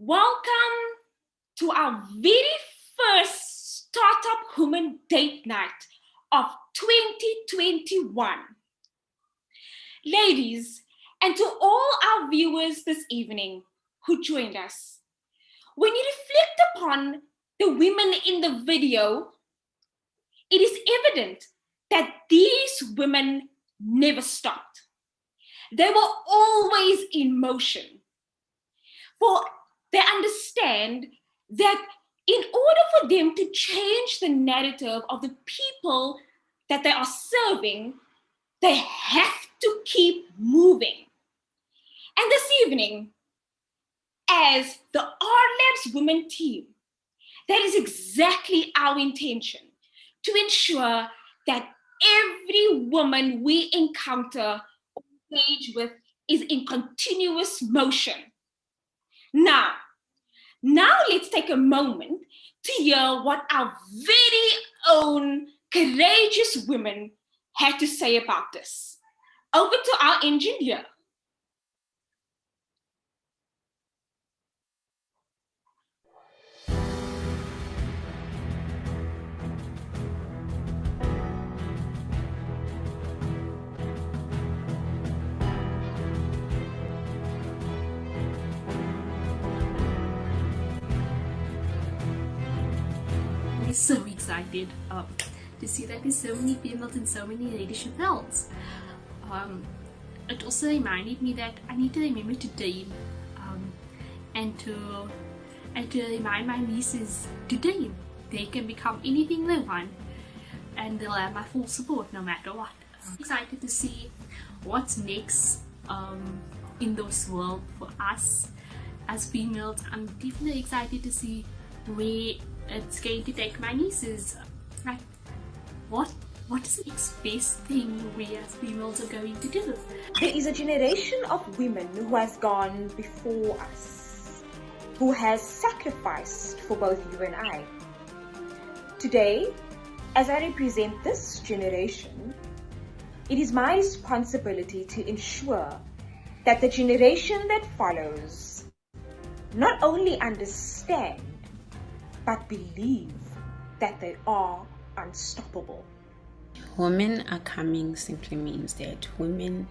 Welcome to our very first Startup Women Date Night of 2021. Ladies, and to all our viewers this evening who joined us, when you reflect upon the women in the video, it is evident that these women never stopped. They were always in motion. For they understand that in order for them to change the narrative of the people that they are serving, they have to keep moving. And this evening, as the RLabs women team, that is exactly our intention, to ensure that every woman we encounter or engage with is in continuous motion. Now let's take a moment to hear what our very own courageous women had to say about this. Over to our engineer. So excited to see that there's so many females in so many leadership roles. It also reminded me that I need to remember to dream and to remind my nieces to dream. They can become anything they want and they'll have my full support no matter what. I'm excited to see what's next in this world for us as females. I'm definitely excited to see where it's going to take my nieces. Like, what is the next best thing we as females are going to do? There is a generation of women who has gone before us, who has sacrificed for both you and I. Today, as I represent this generation, it is my responsibility to ensure that the generation that follows not only understand but believe that they are unstoppable. Women are coming simply means that women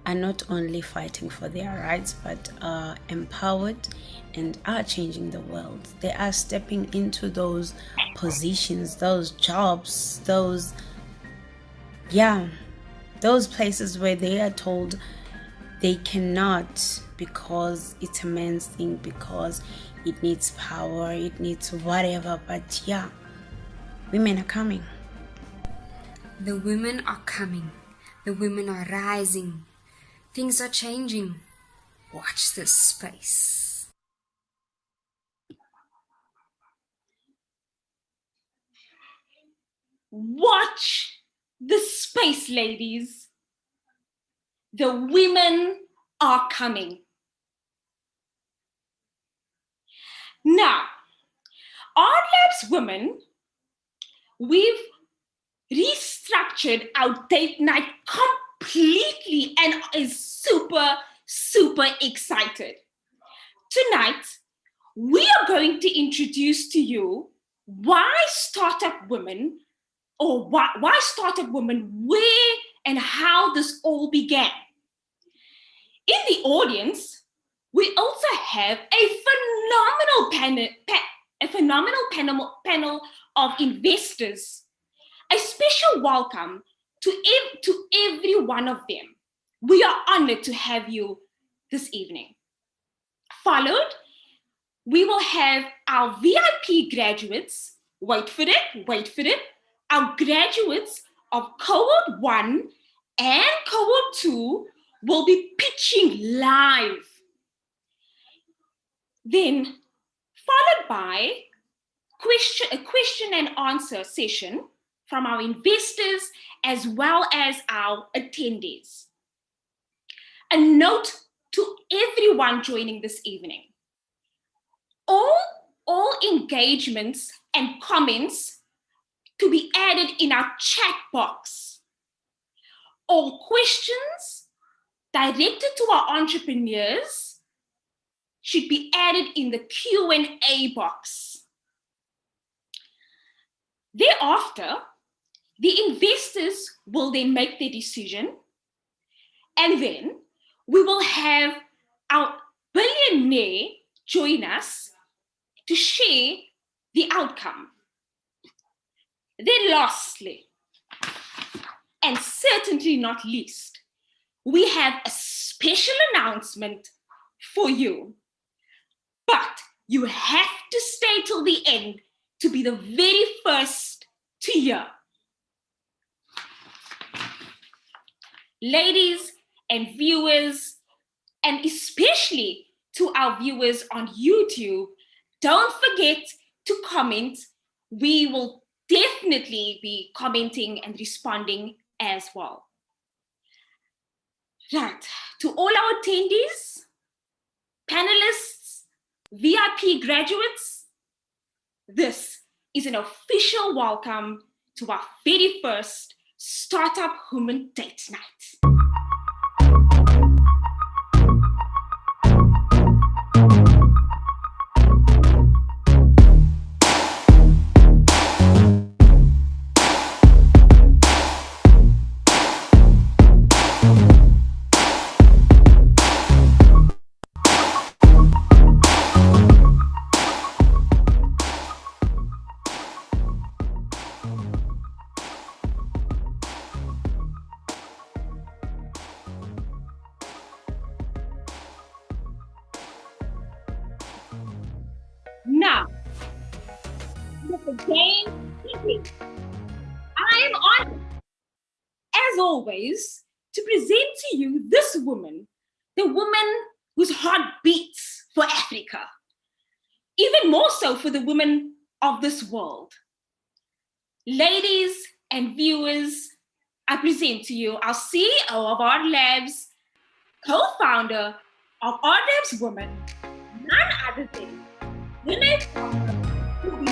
are not only fighting for their rights but are empowered and are changing the world. They are stepping into those positions, those jobs, those places where they are told they cannot because it's a man's thing, because it needs power, it needs whatever. But yeah, women are coming. The women are coming. The women are rising. Things are changing. Watch this space. Watch the space, ladies. The women are coming. Now, RLabs women, we've restructured our date night completely and is super excited. Tonight, we are going to introduce to you why startup women, or why startup women, where and how this all began. In the audience, we also have a phenomenal panel of investors. A special welcome to every one of them. We are honored to have you this evening. Followed, we will have our VIP graduates. Wait for it. Our graduates of Cohort 1 and Cohort 2 will be pitching live. Then, followed by a question and answer session from our investors as well as our attendees. A note to everyone joining this evening. All engagements and comments to be added in our chat box. All questions directed to our entrepreneurs should be added in the Q&A box. Thereafter, the investors will then make their decision, and then we will have our billionaire join us to share the outcome. Then lastly, and certainly not least, we have a special announcement for you. But you have to stay till the end to be the very first to hear. Ladies and viewers, and especially to our viewers on YouTube, don't forget to comment. We will definitely be commenting and responding as well. Right, to all our attendees, panelists, VIP graduates, this is an official welcome to our very first Startup Women Date Night. Now, with the game begin, I am honored, as always, to present to you this woman, the woman whose heart beats for Africa, even more so for the women of this world. Ladies and viewers, I present to you our CEO of RLabs, co-founder of RLabs Women, none other than Renee Parker, who will be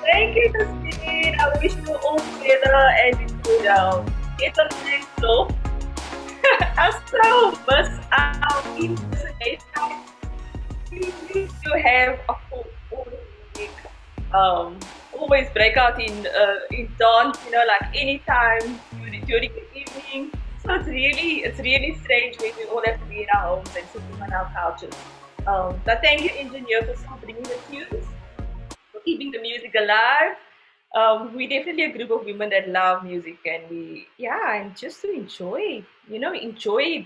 Thank you, Christine. I wish you all together and enjoy it's a nice show. I so miss our in-person time. We need to have a full week. Always break out in dance, like anytime during the evening. So it's really strange when we all have to be in our homes and sitting on our couches. But thank you, engineer, for still bringing the tunes, for keeping the music alive. We're definitely a group of women that love music, and just to enjoy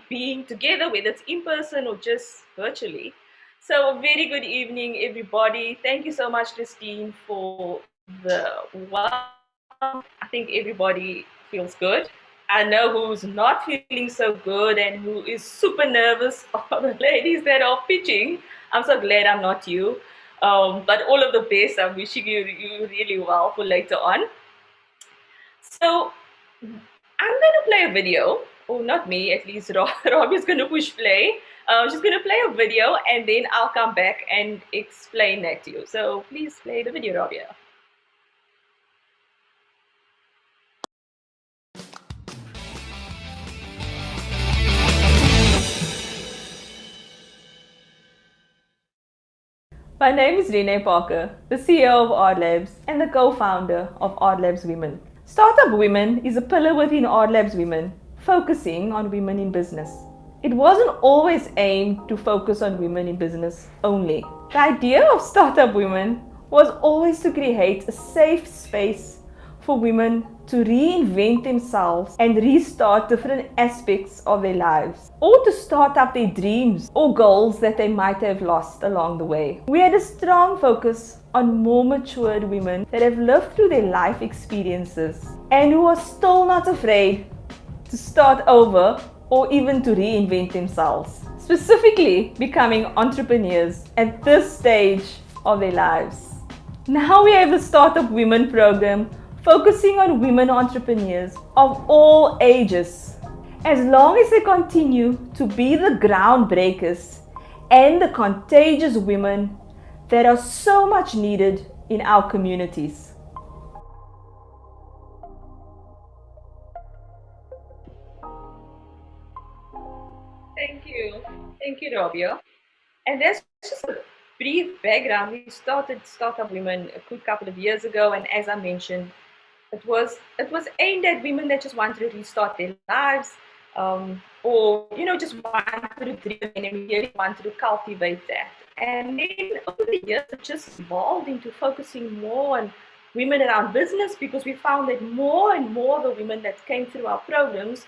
being together, whether it's in person or just virtually. So a very good evening, everybody. Thank you so much, Christine, for the welcome. I think everybody feels good. I know who's not feeling so good and who is super nervous are the ladies that are pitching. I'm so glad I'm not you. But all of the best. I'm wishing you really well for later on. So I'm going to play a video. Oh, not me, at least Rob is going to push play. She's going to play a video and then I'll come back and explain that to you. So please play the video, Rob. Yeah. My name is Renee Parker, the CEO of RLabs and the co-founder of RLabs Women. Startup Women is a pillar within RLabs Women, focusing on women in business. It wasn't always aimed to focus on women in business only. The idea of Startup Women was always to create a safe space for women to reinvent themselves and restart different aspects of their lives, or to start up their dreams or goals that they might have lost along the way. We had a strong focus on more matured women that have lived through their life experiences and who are still not afraid to start over or even to reinvent themselves, specifically becoming entrepreneurs at this stage of their lives. Now we have the Startup Women program focusing on women entrepreneurs of all ages, as long as they continue to be the groundbreakers and the contagious women that are so much needed in our communities. Rabia. And that's just a brief background. We started Startup Women a good couple of years ago, and as I mentioned, it was aimed at women that just wanted to restart their lives, or just wanted to dream again, and we really wanted to cultivate that. And then over the years, it just evolved into focusing more on women around business, because we found that more and more the women that came through our programs,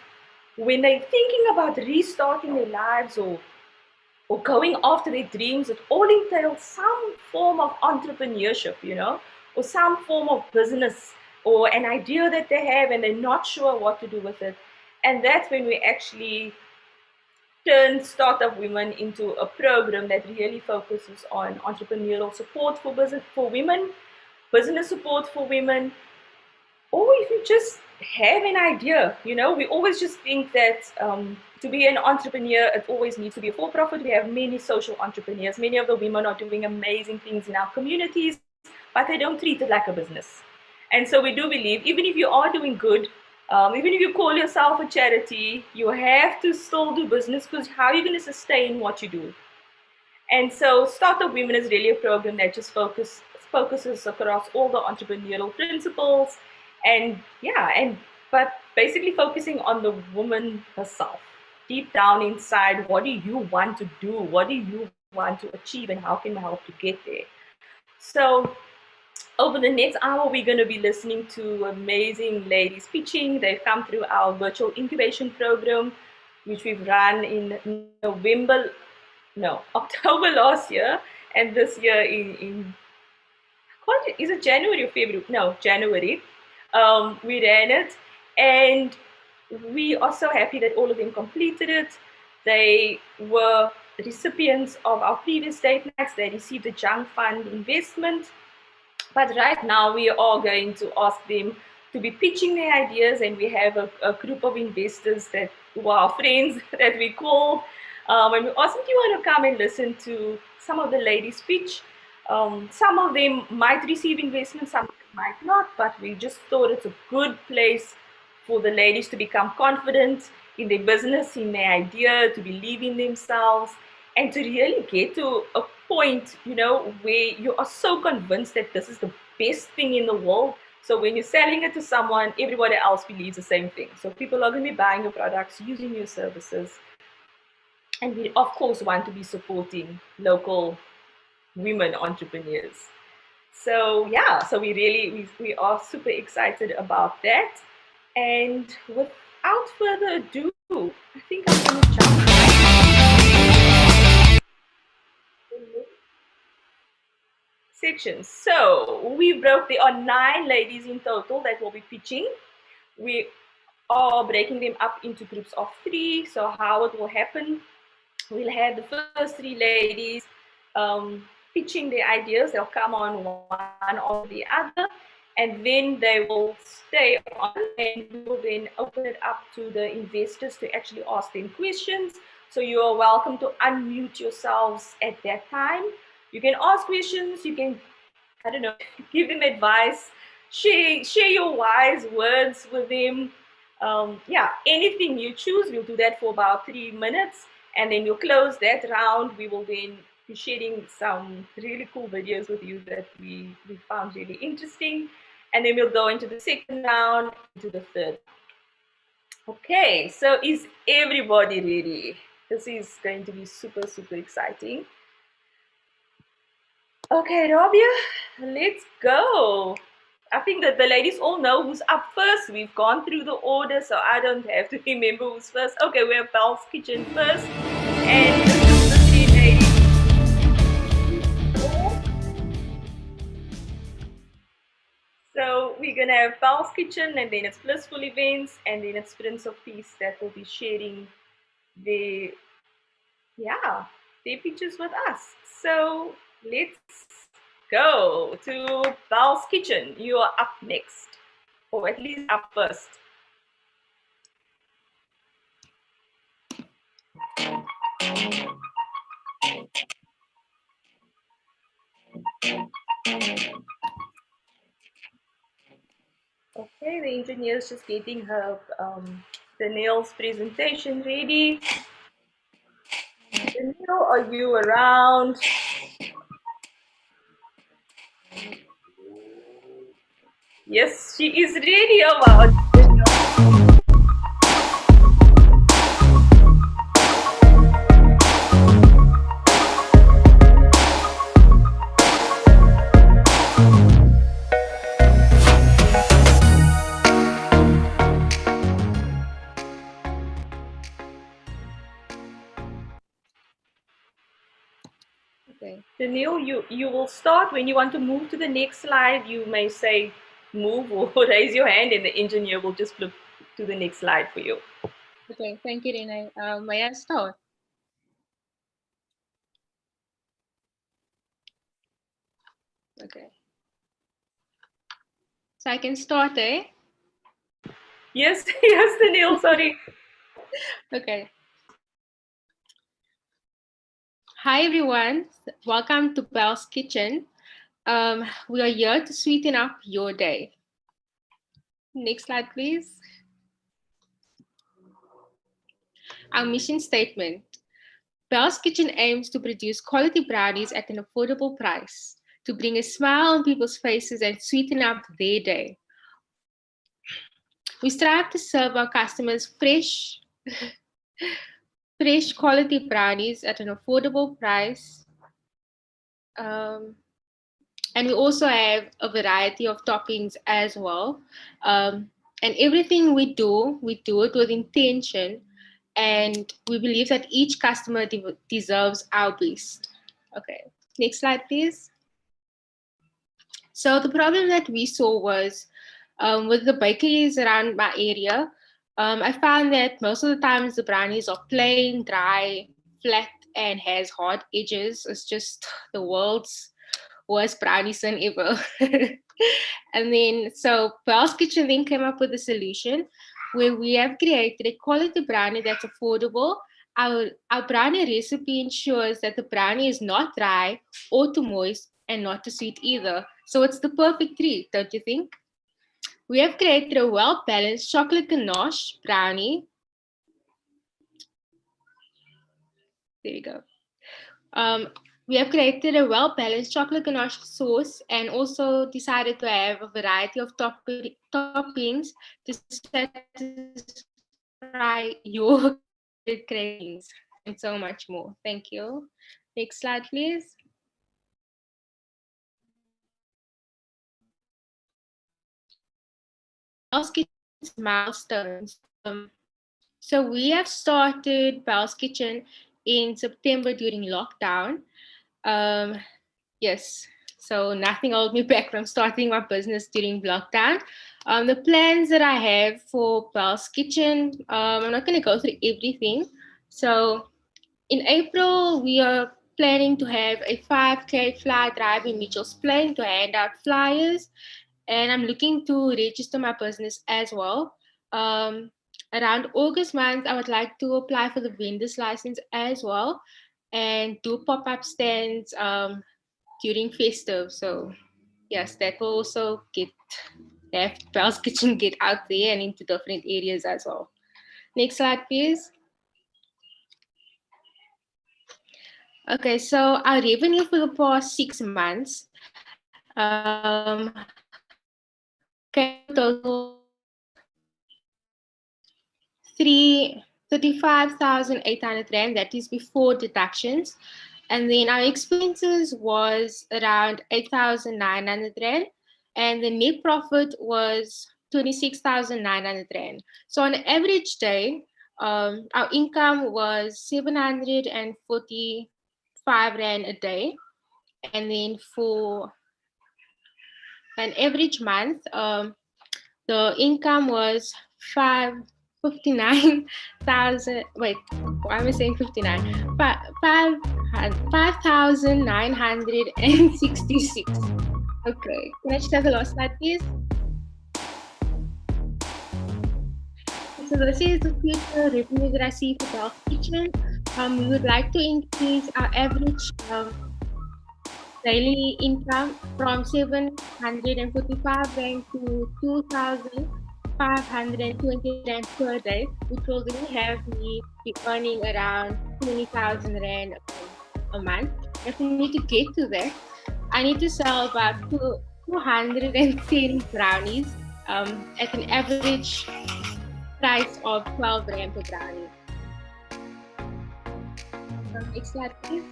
when they're thinking about restarting their lives or going after their dreams, it all entails some form of entrepreneurship, or some form of business, or an idea that they have and they're not sure what to do with it. And that's when we actually turned Startup Women into a program that really focuses on entrepreneurial support for business for women, business support for women, or if you just have an idea, we always just think that to be an entrepreneur, it always needs to be a for-profit. We have many social entrepreneurs. Many of the women are doing amazing things in our communities, but they don't treat it like a business. And so we do believe, even if you are doing good, even if you call yourself a charity, you have to still do business, because how are you going to sustain what you do? And so Startup Women is really a program that just focuses across all the entrepreneurial principles, and but basically focusing on the woman herself. Deep down inside, what do you want to do? What do you want to achieve, and how can we help to get there? So over the next hour, we're going to be listening to amazing ladies pitching. They've come through our virtual incubation program, which we've run in October last year, and this year in is it January or February? No, January. We ran it, and we are so happy that all of them completed it. They were recipients of our previous date nights. They received a junk fund investment. But right now we are going to ask them to be pitching their ideas, and we have a group of investors who are our friends that we call. And we asked them, do you want to come and listen to some of the ladies pitch? Some of them might receive investment, some might not, but we just thought it's a good place for the ladies to become confident in their business, in their idea, to believe in themselves, and to really get to a point, where you are so convinced that this is the best thing in the world. So when you're selling it to someone, everybody else believes the same thing. So people are going to be buying your products, using your services. And we, of course, want to be supporting local women entrepreneurs. So so we are super excited about that. And without further ado, I think I'm going to jump sections. So there are 9 ladies in total that will be pitching. We are breaking them up into groups of 3. So how it will happen, we'll have the first 3 ladies pitching their ideas. They'll come on one or the other, and then they will stay on, and we will then open it up to the investors to actually ask them questions. So you are welcome to unmute yourselves at that time. You can ask questions, you can, give them advice, share your wise words with them. Anything you choose. We'll do that for about 3 minutes, and then we'll close that round. We will then be sharing some really cool videos with you that we found really interesting, and then we'll go into the second round, into the third. Okay, so is everybody ready? This is going to be super, super exciting. Okay, Rabia, let's go. I think that the ladies all know who's up first. We've gone through the order, so I don't have to remember who's first. Okay, we have Belle's Kitchen first, and this is the 3 ladies. So we're gonna have Belle's Kitchen, and then it's Blissful Events, and then it's Prince of Peace that will be sharing their pictures with us. So let's go to Belle's Kitchen. You are up next, or at least up first. Okay, the engineer is just getting her Danielle's presentation ready. Just Janelle, are you around? Yes, she is ready about Okay. Janelle, you will start. When you want to move to the next slide, you may say move or raise your hand and the engineer will just flip to the next slide for you. Okay. Thank you, Renee. May I start? Okay. So I can start, eh? Yes, yes, Janelle, sorry. Okay. Hi, everyone. Welcome to Belle's Kitchen. We are here to sweeten up your day. Next slide, please. Our mission statement. Belle's Kitchen aims to produce quality brownies at an affordable price, to bring a smile on people's faces and sweeten up their day. We strive to serve our customers fresh quality brownies at an affordable price. And we also have a variety of toppings as well. And everything we do it with intention. And we believe that each customer deserves our best. Okay, next slide, please. So the problem that we saw was with the bakeries around my area, I found that most of the times the brownies are plain, dry, flat, and has hard edges. It's just the world's worst brownie sin ever. And then, so Belle's Kitchen then came up with a solution where we have created a quality brownie that's affordable. Our brownie recipe ensures that the brownie is not dry or too moist and not too sweet either. So it's the perfect treat, don't you think? We have created a well-balanced chocolate ganache brownie. There you go. We have created a well-balanced chocolate ganache sauce and also decided to have a variety of toppings to satisfy your cravings and so much more. Thank you. Next slide, please. Belle's Kitchen milestones. So we have started Belle's Kitchen in September during lockdown. Yes, so nothing held me back from starting my business during lockdown. The plans that I have for Belle's Kitchen, I'm not going to go through everything. So in April, we are planning to have a 5K fly drive in Mitchell's Plain to hand out flyers. And I'm looking to register my business as well. Around August month, I would like to apply for the vendor's license as well and do pop-up stands during festive. So yes, that will also have Belle's Kitchen get out there and into different areas as well. Next slide, please. Okay, so our revenue for the past 6 months came total 35,800 Rand, that is before deductions. And then our expenses was around 8,900 Rand. And the net profit was 26,900 Rand. So on an average day, our income was 745 Rand a day. And then for an average month, the income was 59,000. Wait, why am I saying 59? 5,966. Okay, can I just have the last slide, please? So this is the future revenue that I see for Belle's Kitchen. We would like to increase our average daily income from 745 Rand to 2,000 520 rand per day, which will then have me be earning around 20,000 rand a month. And for me to get to that, I need to sell about 210 brownies at an average price of 12 rand per brownie. Next slide, please.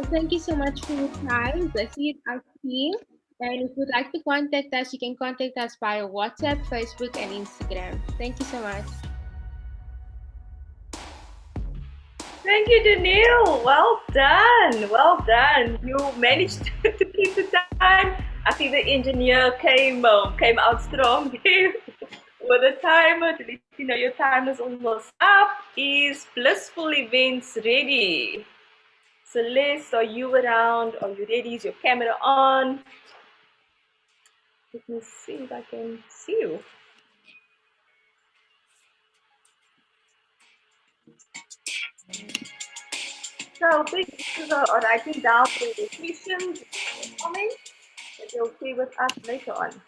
Thank you so much for your time. Bless you, our team. And if you would like to contact us, you can contact us via WhatsApp, Facebook, and Instagram. Thank you so much. Thank you, Danielle. Well done. Well done. You managed to keep the time. I think the engineer came out strong there with the timer to let you know your time is almost up. Is Blissful Events ready? Celeste, are you around? Are you ready? Is your camera on? Let me see if I can see you. So please are writing down the questions, comments that you'll see with us later on.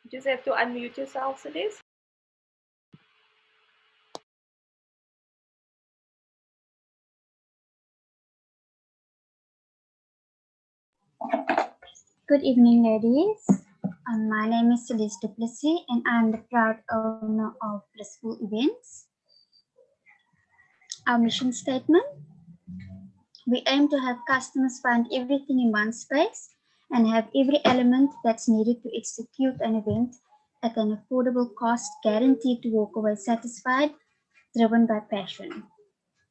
You just have to unmute yourself, Celeste. Good evening, ladies. My name is Celeste Duplessis, and I'm the proud owner of Blissful Events. Our mission statement: we aim to have customers find everything in one space and have every element that's needed to execute an event at an affordable cost, guaranteed to walk away satisfied, driven by passion.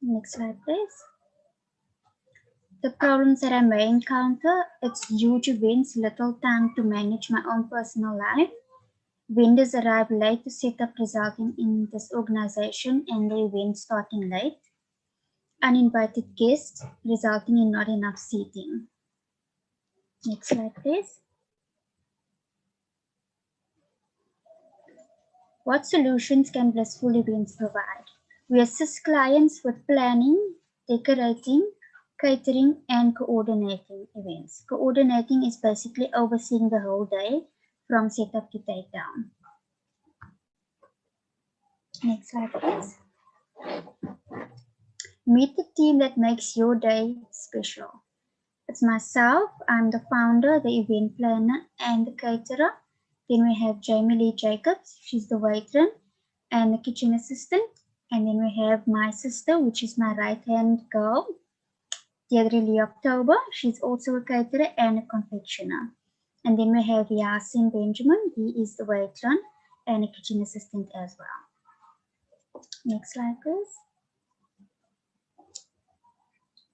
Next slide, please. The problems that I may encounter: it's huge events, little time to manage my own personal life. Vendors arrive late to set up, resulting in disorganization and the event starting late. Uninvited guests, resulting in not enough seating. Next slide, please. What solutions can Blissful Events provide? We assist clients with planning, decorating, catering, and coordinating events. Coordinating is basically overseeing the whole day from setup to takedown. Next slide, please. Meet the team that makes your day special. It's myself, I'm the founder, the event planner, and the caterer. Then we have Jamie Lee Jacobs, she's the waitress and the kitchen assistant. And then we have my sister, which is my right-hand girl, Deirdre Lee October. She's also a caterer and a confectioner. And then we have Yasin Benjamin, he is the waitress and a kitchen assistant as well. Next slide, please.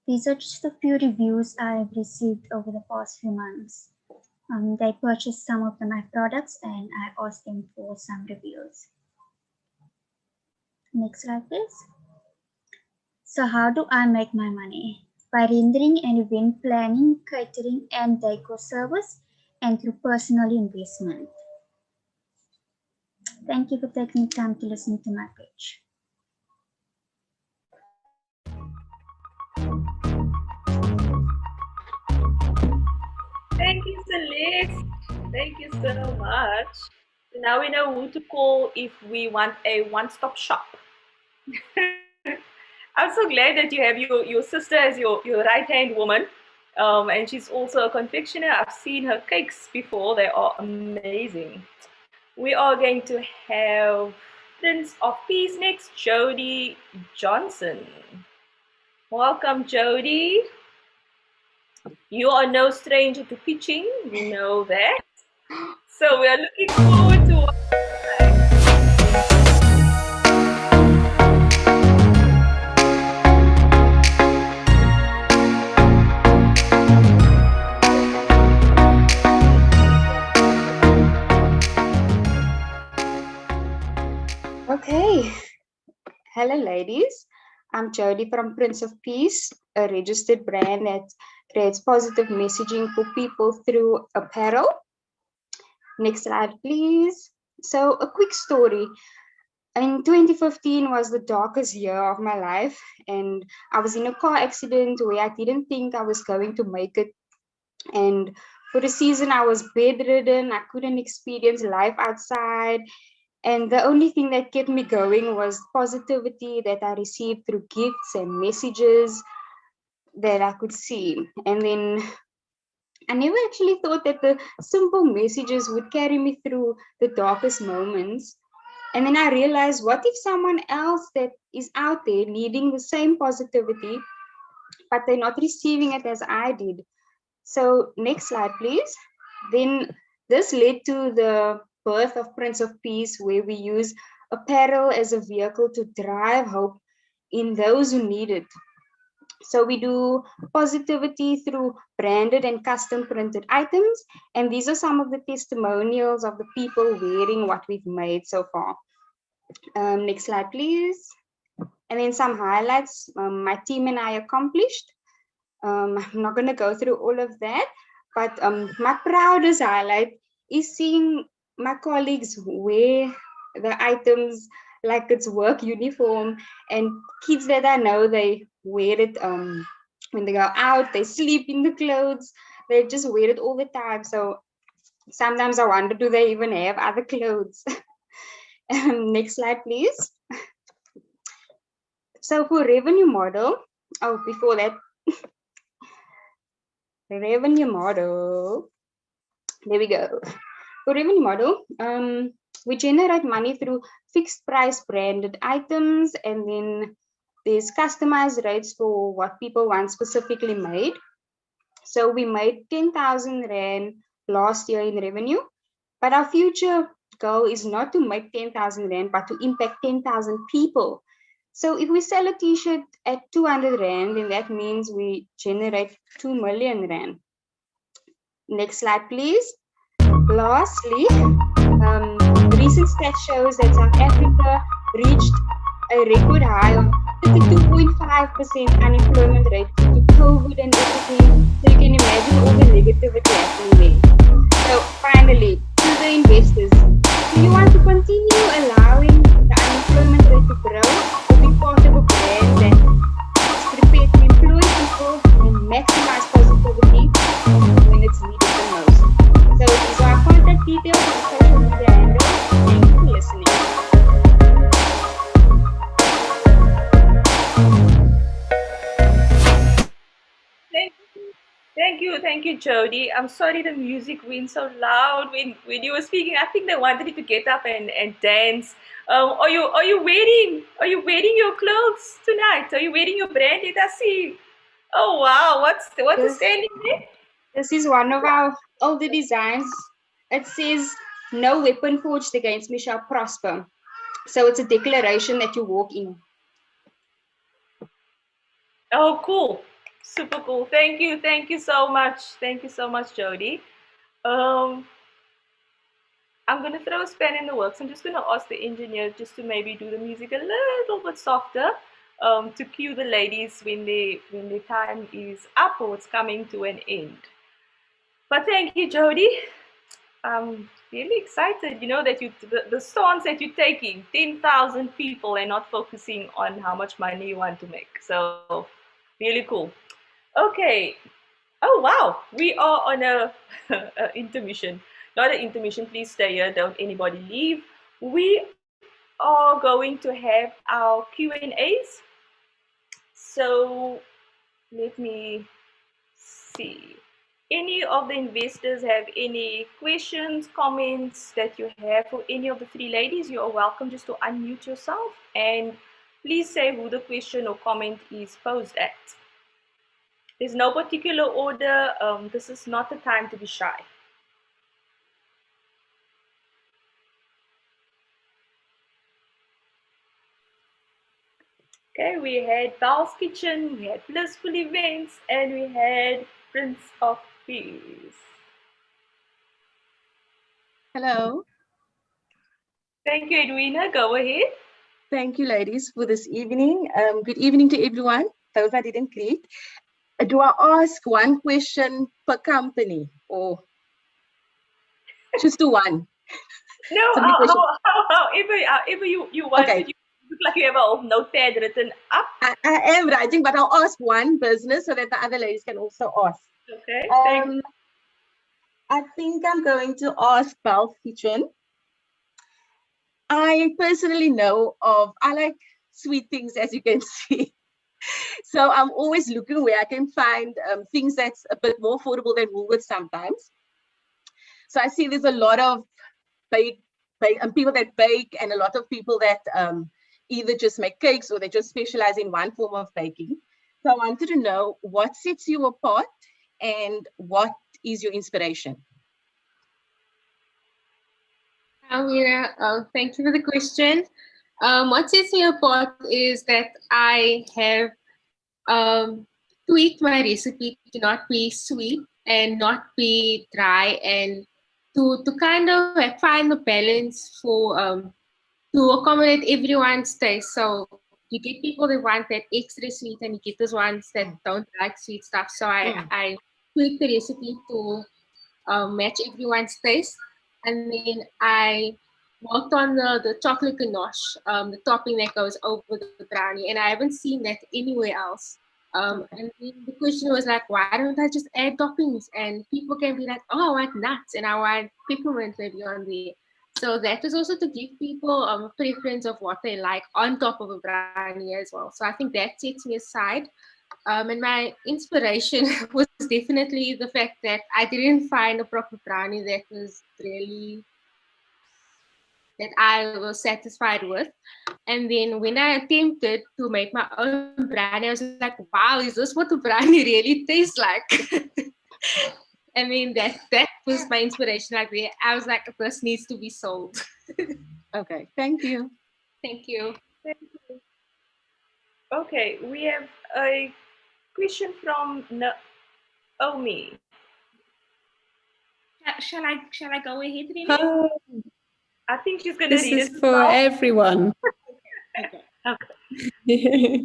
These are just a few reviews I've received over the past few months. They purchased some of my products and I asked them for some reviews. Next slide, please. So how do I make my money? By rendering an event planning, catering, and decor service, and through personal investment. Thank you for taking the time to listen to my pitch. Thank you, Celeste. Thank you so much. So now we know who to call if we want a one-stop shop. I'm so glad that you have your sister as your right-hand woman. And she's also a confectioner. I've seen her cakes before. They are amazing. We are going to have Prince of Peace next, Jody Johnson. Welcome, Jody. You are no stranger to pitching, we know that. So we are looking forward to Okay. Hello, ladies. I'm Jody from Prince of Peace, a registered brand that creates positive messaging for people through apparel. Next slide, please. So, a quick story. In 2015 was the darkest year of my life, and I was in a car accident where I didn't think I was going to make it. And for the season, I was bedridden. I couldn't experience life outside. And the only thing that kept me going was positivity that I received through gifts and messages that I could see. And then I never actually thought that the simple messages would carry me through the darkest moments. And then I realized, what if someone else that is out there needing the same positivity, but they're not receiving it as I did? So, next slide, please. Then this led to the birth of Prince of Peace, where we use apparel as a vehicle to drive hope in those who need it. So we do positivity through branded and custom printed items. And these are some of the testimonials of the people wearing what we've made so far. Next slide, please. And then some highlights my team and I accomplished. I'm not going to go through all of that, but my proudest highlight is seeing my colleagues wear the items like it's work uniform, and kids that I know, they wear it when they go out, they sleep in the clothes, they just wear it all the time. So sometimes I wonder, do they even have other clothes? Next slide, please. So for revenue model, oh, before that, revenue model. There we go. For revenue model, we generate money through fixed price branded items, and then there's customized rates for what people want specifically made. So we made 10,000 Rand last year in revenue, but our future goal is not to make 10,000 Rand, but to impact 10,000 people. So if we sell a t-shirt at 200 Rand, then that means we generate 2 million Rand. Next slide, please. Lastly, recent stats shows that South Africa reached a record high of 32.5% unemployment rate due to COVID and everything. So you can imagine all the negativity happening there. So finally, to the investors, do you want to continue allowing the unemployment rate to grow, or be part of a brand that is prepared to employ people and maximize positivity when it's needed the most? So these are our contact details and social media handles. Thank you for listening. Thank you, Jody. I'm sorry the music went so loud when you were speaking. I think they wanted you to get up and dance. Are you wearing your clothes tonight? Are you wearing your brand? Did I see? Oh wow, what's This, standing there? this is one of our older designs. It says, "No weapon forged against me shall prosper." So it's a declaration that you walk in. Oh, cool. Super cool. Thank you so much. Thank you so much, Jody. Um, I'm gonna throw a span in the works. I'm just gonna ask the engineer just to maybe do the music a little bit softer, to cue the ladies when their time is up or it's coming to an end. But thank you, Jody. I'm really excited, that the stance that you're taking, 10,000 people and not focusing on how much money you want to make. So really cool. Okay. Oh wow, we are on a intermission. Not an intermission. Please stay here. Don't anybody leave. We are going to have our Q and A's. So let me see. Any of the investors have any questions, comments that you have for any of the three ladies? You are welcome just to unmute yourself and please say who the question or comment is posed at. There's no particular order. This is not the time to be shy. Okay, we had Val's Kitchen, we had Blissful Events, and we had Prince of Peace. Hello. Thank you, Edwina. Go ahead. Thank you, ladies, for this evening. Good evening to everyone. Those I didn't greet. Do I ask one question per company or just do one? No, So many questions. however you want Okay. it. You look like you have a notepad written up. I am writing, but I'll ask one business so that the other ladies can also ask. Okay, thank you. I think I'm going to ask Bel's Kitchen. I personally know I like sweet things, as you can see. So I'm always looking where I can find things that's a bit more affordable than Woolworths sometimes. So I see there's a lot of people that bake and a lot of people that either just make cakes or they just specialize in one form of baking. So I wanted to know what sets you apart and what is your inspiration? Amira, thank you for the question. What sets me apart is that I have tweaked my recipe to not be sweet and not be dry, and to kind of find the balance for to accommodate everyone's taste. So you get people that want that extra sweet, and you get those ones that don't like sweet stuff. So I tweak the recipe to match everyone's taste. And then I worked on the chocolate ganache, the topping that goes over the brownie, and I haven't seen that anywhere else. And then the question was like, why don't I just add toppings? And people can be like, oh, I want nuts and I want peppermint maybe on there. So that is also to give people a preference of what they like on top of a brownie as well. So I think that sets me aside. And my inspiration was definitely the fact that I didn't find a proper brownie that was really that I was satisfied with. And then when I attempted to make my own brownie, I was like, wow, is this what a brownie really tastes like? I mean, that was my inspiration. Like, I was like, this needs to be sold. Okay, thank you. Thank you. Thank you. Okay, we have a question from Naomi. Shall I go ahead, Remy? I think she's going to This read is it for well. everyone. Okay.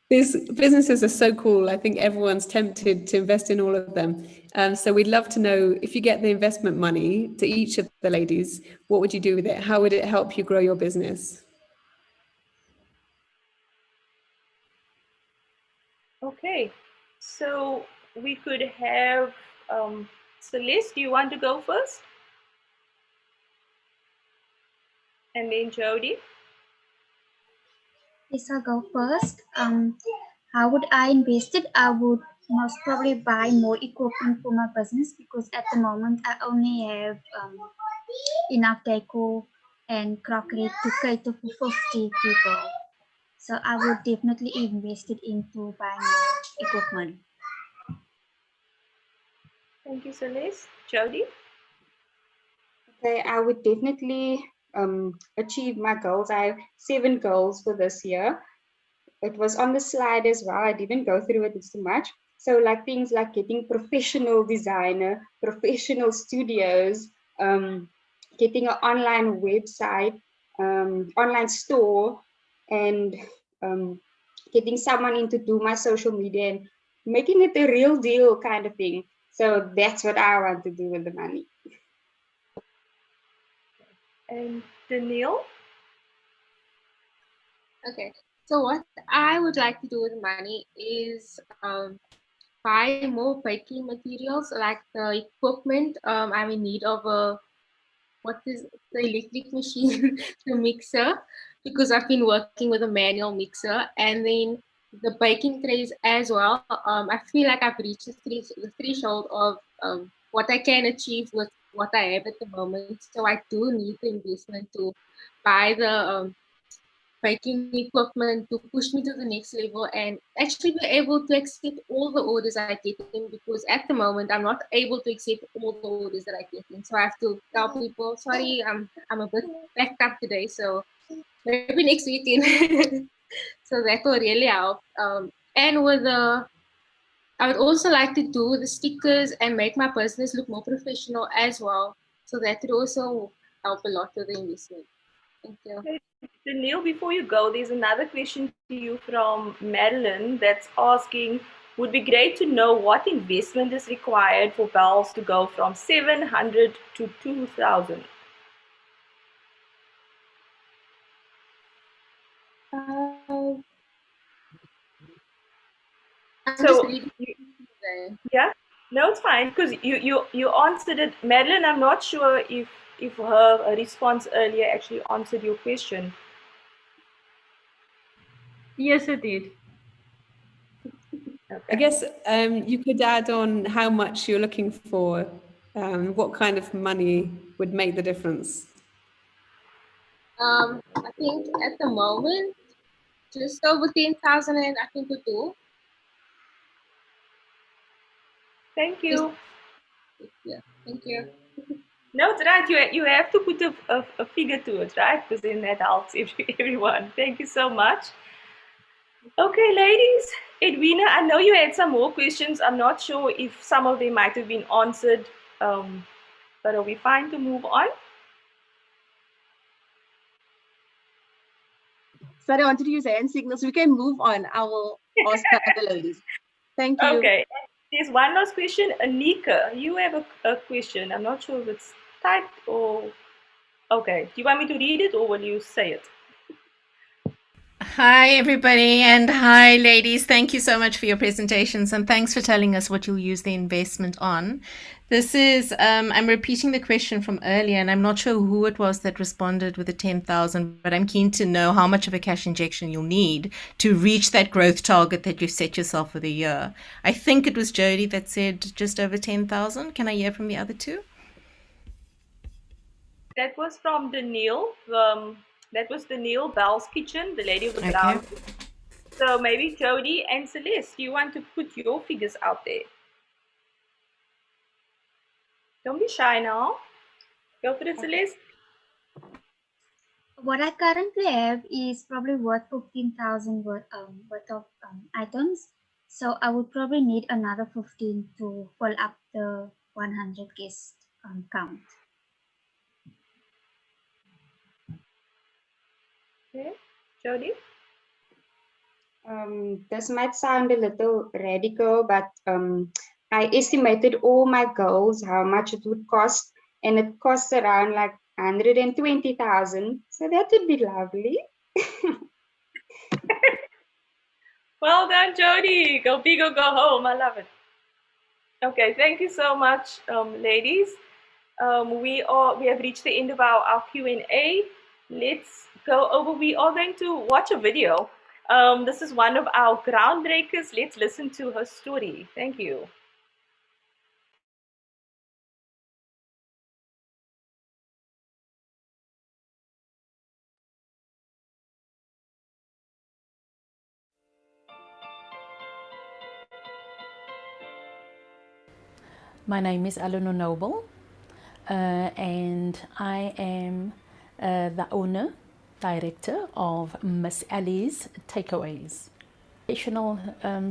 These businesses are so cool. I think everyone's tempted to invest in all of them. So we'd love to know, if you get the investment money, to each of the ladies, what would you do with it? How would it help you grow your business? Okay, so we could have Celeste. Do you want to go first? And then Jody. Yes, I'll go first. How would I invest it? I would most probably buy more equipment for my business, because at the moment I only have enough decor and crockery to cater for 50 people. So I would definitely invest it into buying more equipment. Thank you, Celeste. Jody? Okay, I would definitely achieve my goals. I have 7 goals for this year. It was on the slide as well. I didn't go through it too much. So like things like getting professional designer, professional studios, getting an online website, online store, and getting someone in to do my social media and making it a real deal kind of thing. So that's what I want to do with the money. And Danielle? Okay, so what I would like to do with money is buy more baking materials, like the equipment. I'm in need of what is the electric machine, the mixer, because I've been working with a manual mixer, and then the baking trays as well. I feel like I've reached the threshold of what I can achieve with what I have at the moment. So I do need the investment to buy the baking equipment to push me to the next level and actually be able to accept all the orders I get in, because at the moment I'm not able to accept all the orders that I get in. So I have to tell people, sorry, I'm a bit backed up today, so maybe next weekend. So that will really help. And with I would also like to do the stickers and make my business look more professional as well. So that would also help a lot with the investment. Thank you. Okay. Neil, before you go, there's another question to you from Madeline that's asking, would be great to know what investment is required for bells to go from 700 to 2,000. I'm just So, reading the yeah, no, it's fine because you answered it, Madeline. I'm not sure if her response earlier actually answered your question. Yes, it did. Okay. I guess you could add on how much you're looking for. What kind of money would make the difference? I think at the moment, just over 10,000 and I think we do. Thank you. Yeah, thank you. No, it's right. You have to put a figure to it, right? Because then that helps everyone. Thank you so much. Okay, ladies. Edwina, I know you had some more questions. I'm not sure if some of them might have been answered, but are we fine to move on? Sorry, I wanted to use hand signals. We can move on. I will ask the other ladies. Thank you. Okay. There's one last question. Anika, you have a question. I'm not sure if it's typed or... Okay. Do you want me to read it or will you say it? Hi, everybody, and hi, ladies. Thank you so much for your presentations, and thanks for telling us what you'll use the investment on. This is, I'm repeating the question from earlier, and I'm not sure who it was that responded with the 10,000, but I'm keen to know how much of a cash injection you'll need to reach that growth target that you set yourself for the year. I think it was Jody that said just over 10,000. Can I hear from the other two? That was from Danielle. That was Danielle Bell's Kitchen, the lady of the Okay. brown. So maybe Jody and Celeste, you want to put your figures out there? Don't be shy now. Go for it, Celeste. What I currently have is probably worth 15,000 worth of items. So I would probably need another 15 to fill up the 100 guest count. Okay, Jody. This might sound a little radical, but I estimated all my goals, how much it would cost, and it costs around like 120,000. So that would be lovely. Well done, Jody. Go big or go home. I love it. Okay, thank you so much, ladies. We have reached the end of our Q&A. Let's go over. We are going to watch a video. This is one of our groundbreakers. Let's listen to her story. Thank you. My name is Eleanor Noble, and I am the owner, director of Miss Ellie's Takeaways. Educational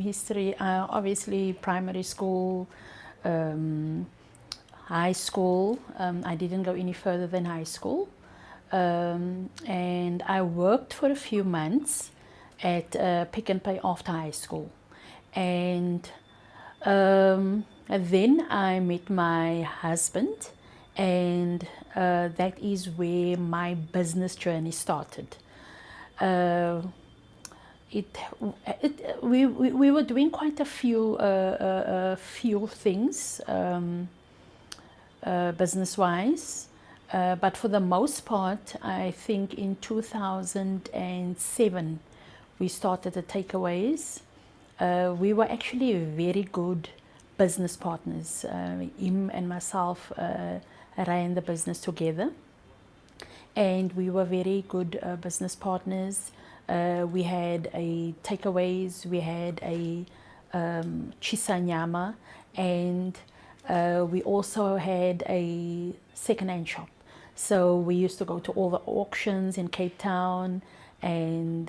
history, obviously primary school, high school. I didn't go any further than high school. And I worked for a few months at Pick and Pay after high school. And then I met my husband, and that is where my business journey started. We were doing quite a few things business-wise, but for the most part, I think in 2007 we started the takeaways. We were actually very good business partners. Him and myself ran the business together, and we were very good business partners. We had a takeaways, we had a chisanyama, and we also had a second-hand shop. So we used to go to all the auctions in Cape Town, and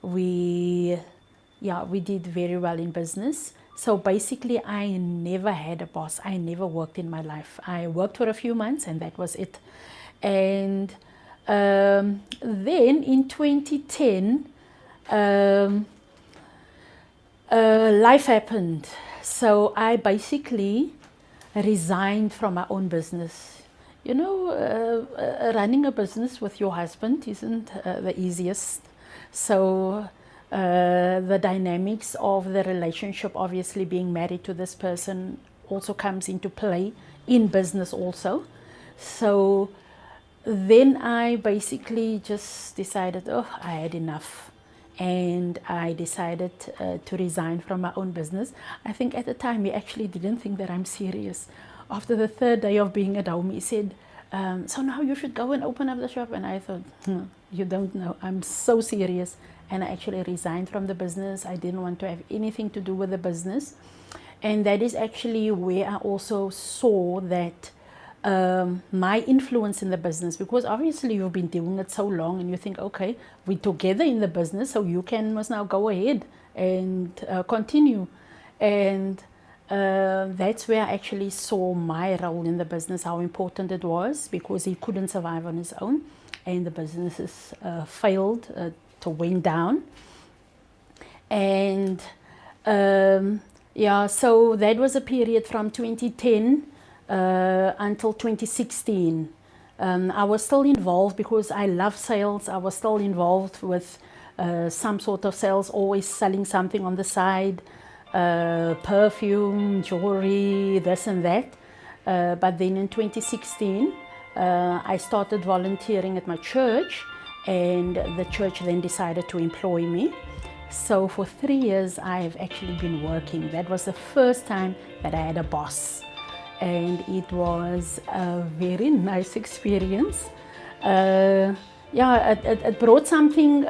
we did very well in business. So basically, I never had a boss. I never worked in my life. I worked for a few months, and that was it. And Then in 2010, life happened. So I basically resigned from my own business. You know, running a business with your husband isn't the easiest. So the dynamics of the relationship, obviously being married to this person, also comes into play in business also. So then I basically just decided, oh, I had enough. And I decided to resign from my own business. I think at the time he actually didn't think that I'm serious. After the third day of being at home, he said, so now you should go and open up the shop. And I thought, you don't know, I'm so serious. And I actually resigned from the business. I didn't want to have anything to do with the business. And that is actually where I also saw that my influence in the business, because obviously you've been doing it so long and you think, okay, we're together in the business, so you must now go ahead and continue. And that's where I actually saw my role in the business, how important it was, because he couldn't survive on his own and the businesses failed, to went down. And yeah, so that was a period from 2010 until 2016. I was still involved because I love sales. I was still involved with some sort of sales, always selling something on the side, perfume, jewelry, this and that. But then in 2016, I started volunteering at my church, and the church then decided to employ me. So for 3 years, I've actually been working. That was the first time that I had a boss. And it was a very nice experience. It brought something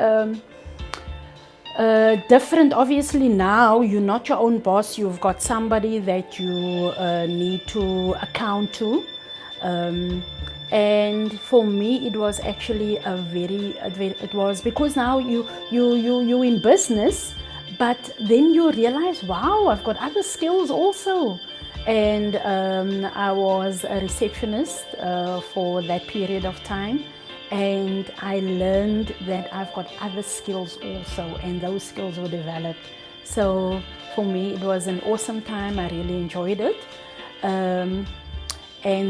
different. Obviously now you're not your own boss. You've got somebody that you need to account to. And for me, it was actually it was because now you're in business, but then you realize, wow, I've got other skills also. And I was a receptionist for that period of time, and I learned that I've got other skills also, and those skills were developed. So for me, it was an awesome time. I really enjoyed it. And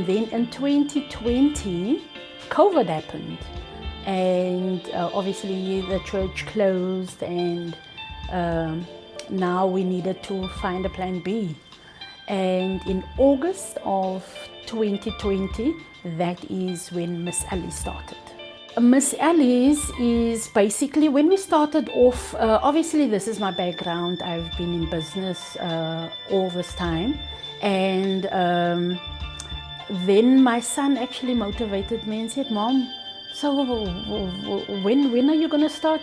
then in 2020, COVID happened, and obviously the church closed, and now we needed to find a plan B. And in August of 2020, that is when Miss Alice started. Miss Alice is basically, when we started off, obviously this is my background. I've been in business all this time. And then my son actually motivated me and said, Mom, so when are you going to start?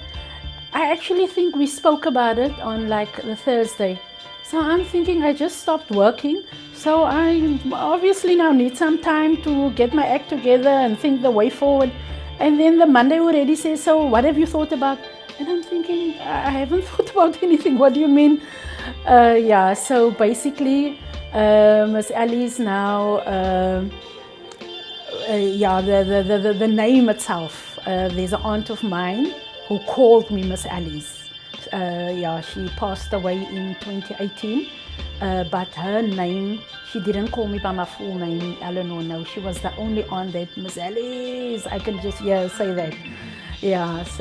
I actually think we spoke about it on like the Thursday. So I'm thinking I just stopped working. So I obviously now need some time to get my act together and think the way forward. And then the Monday already says, so what have you thought about? And I'm thinking, I haven't thought about anything. What do you mean? So basically, Miss Alice now, the name itself, there's an aunt of mine who called me Miss Alice. She passed away in 2018, but her name, she didn't call me by my full name, Eleanor. No, she was the only aunt that Miss Alice, I can just say that. Yes,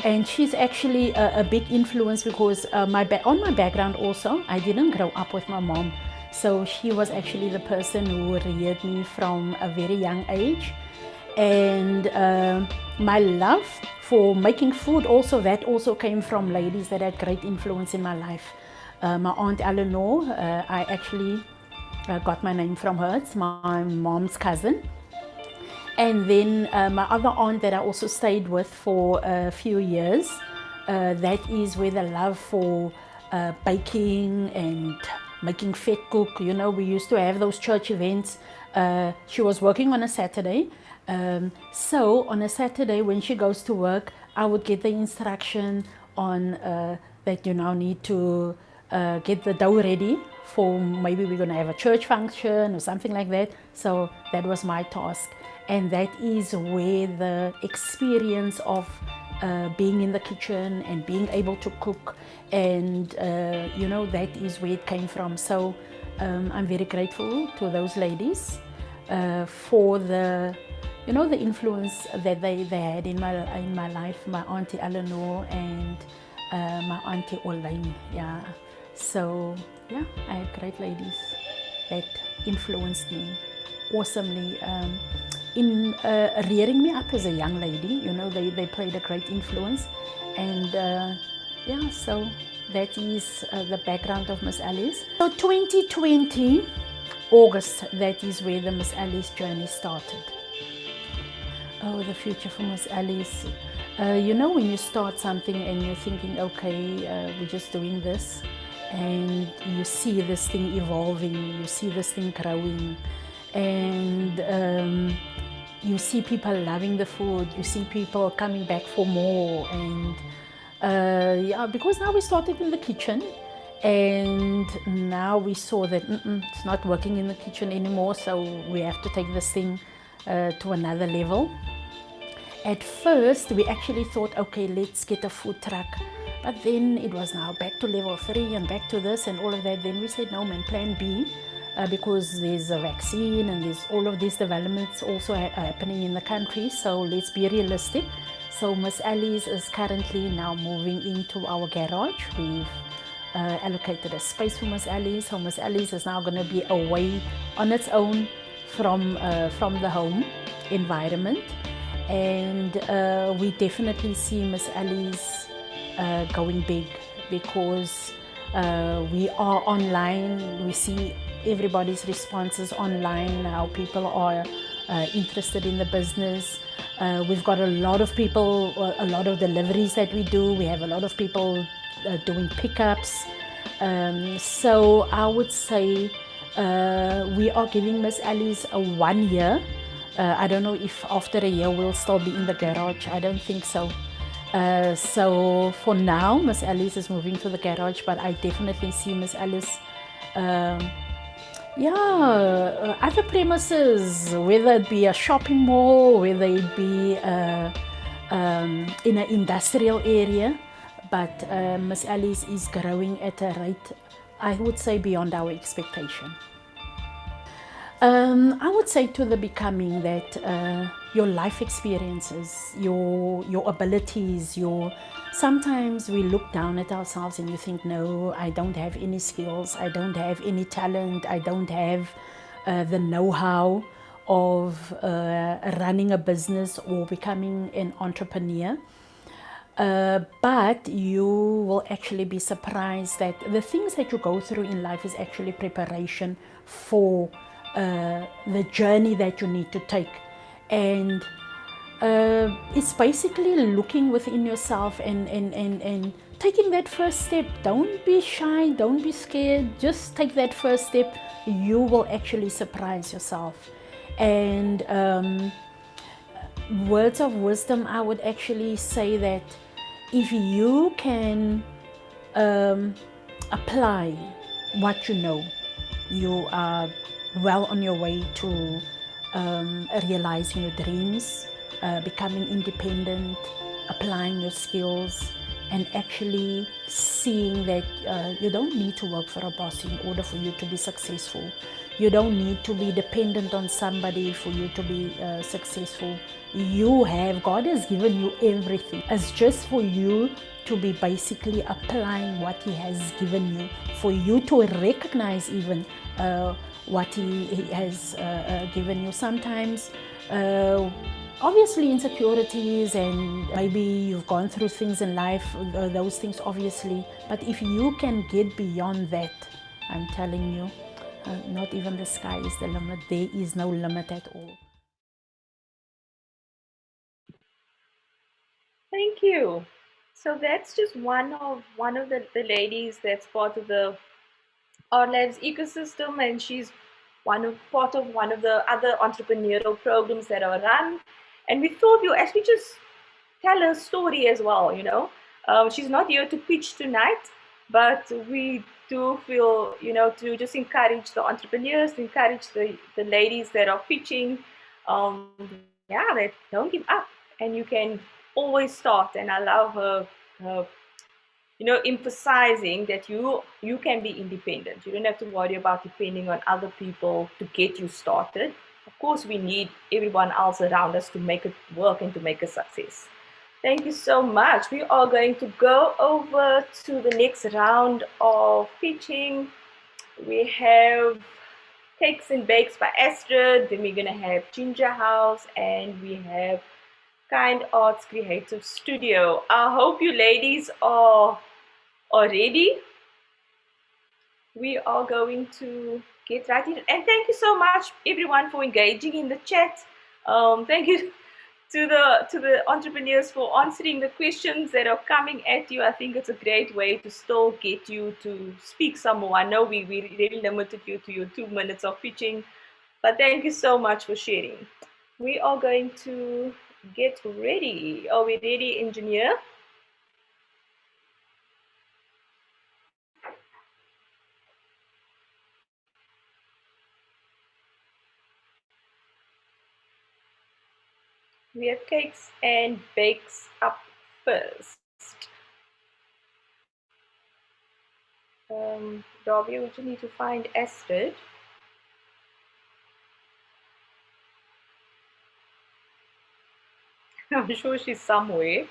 and she's actually a big influence because on my background also, I didn't grow up with my mom. So she was actually the person who reared me from a very young age. And my love for making food also, that also came from ladies that had great influence in my life. My aunt Eleanor, I actually got my name from her. It's my mom's cousin. And then my other aunt that I also stayed with for a few years, that is where the love for baking and making vetkoek, we used to have those church events. She was working on a Saturday. So on a Saturday when she goes to work, I would get the instruction on that you now need to get the dough ready for maybe we're going to have a church function or something like that. So that was my task. And that is where the experience of being in the kitchen and being able to cook, and you know, that is where it came from. So I'm very grateful to those ladies for the, you know, the influence that they had in my life. My auntie Eleanor and my auntie Olaine. Yeah. So yeah, I had great ladies that influenced me awesomely in rearing me up as a young lady. You know, they played a great influence, and yeah, so that is the background of Miss Alice. So 2020 August, that is where the Miss Alice journey started. Oh, the future for Miss Alice. You know, when you start something and you're thinking, okay, we're just doing this, and you see this thing evolving, you see this thing growing, and you see people loving the food, you see people coming back for more, and yeah, because now we started in the kitchen, and now we saw that it's not working in the kitchen anymore, so we have to take this thing to another level. At first, we actually thought, okay, let's get a food truck. But then it was now back to level 3 and back to this and all of that. Then we said, no, man, plan B, because there's a vaccine and there's all of these developments also happening in the country. So let's be realistic. So Miss Alice is currently now moving into our garage. We've allocated a space for Miss Alice. So Miss Alice is now going to be away on its own from the home environment. And we definitely see Miss Alice going big, because we are online. We see everybody's responses online, how people are interested in the business. We've got a lot of people, a lot of deliveries that we do. We have a lot of people doing pickups. So I would say we are giving Miss Alice a 1 year. I don't know if after a year we'll still be in the garage. I don't think so. So for now, Miss Alice is moving to the garage, but I definitely see Miss Alice, other premises, whether it be a shopping mall, whether it be in an industrial area. But Miss Alice is growing at a rate, I would say, beyond our expectation. I would say to the becoming that your life experiences, your abilities, sometimes we look down at ourselves and you think, no, I don't have any skills, I don't have any talent, I don't have the know-how of running a business or becoming an entrepreneur. But you will actually be surprised that the things that you go through in life is actually preparation for the journey that you need to take. And it's basically looking within yourself and taking that first step. Don't be shy, don't be scared, just take that first step. You will actually surprise yourself. And words of wisdom, I would actually say that if you can apply what you know, you are well on your way to realizing your dreams, becoming independent, applying your skills, and actually seeing that you don't need to work for a boss in order for you to be successful. You don't need to be dependent on somebody for you to be successful. God has given you everything. It's just for you to be basically applying what He has given you, for you to recognize even what He has given you. Sometimes, obviously, insecurities, and maybe you've gone through things in life, those things obviously, but if you can get beyond that, I'm telling you, not even the sky is the limit. There is no limit at all. Thank you. So that's just one of the ladies that's part of the RLabs ecosystem, and she's part of one of the other entrepreneurial programs that are run. And we thought we'll actually just tell her story as well. She's not here to pitch tonight, but we do feel, to just encourage the entrepreneurs, to encourage the ladies that are pitching, yeah, that don't give up, and you can always start. And I love her emphasizing that you can be independent. You don't have to worry about depending on other people to get you started. Of course, we need everyone else around us to make it work and to make a success. Thank you so much. We are going to go over to the next round of pitching. We have Cakes and Bakes by Astrid. Then we're gonna have Ginger House, and we have Kind Arts Creative Studio. I hope you ladies are ready. We are going to get right in. And thank you so much, everyone, for engaging in the chat. Thank you to the entrepreneurs for answering the questions that are coming at you. I think it's a great way to still get you to speak some more. I know we really limited you to your 2 minutes of pitching, but thank you so much for sharing. We are going to get ready. Are we ready, engineer? We have Cakes and Bakes up first. Darby, we just need to find Astrid. I'm sure she's somewhere.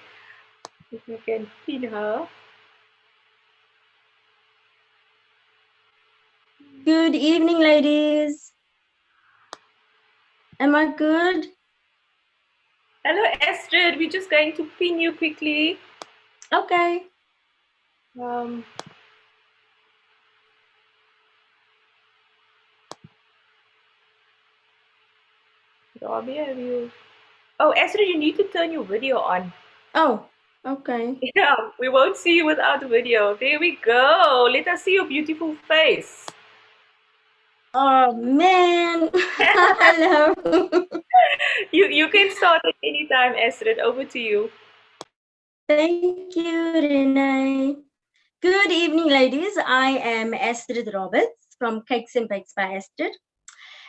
If we can pin her. Good evening, ladies. Am I good? Hello, Astrid. We're just going to pin you quickly. Okay. Darby, have you? Oh, Astrid, you need to turn your video on. Oh, okay. Yeah, we won't see you without video. There we go. Let us see your beautiful face. Oh man. Hello. You can start at any time, Astrid. Over to you. Thank you, Renee. Good evening, ladies. I am Astrid Roberts from Cakes and Bakes by Astrid.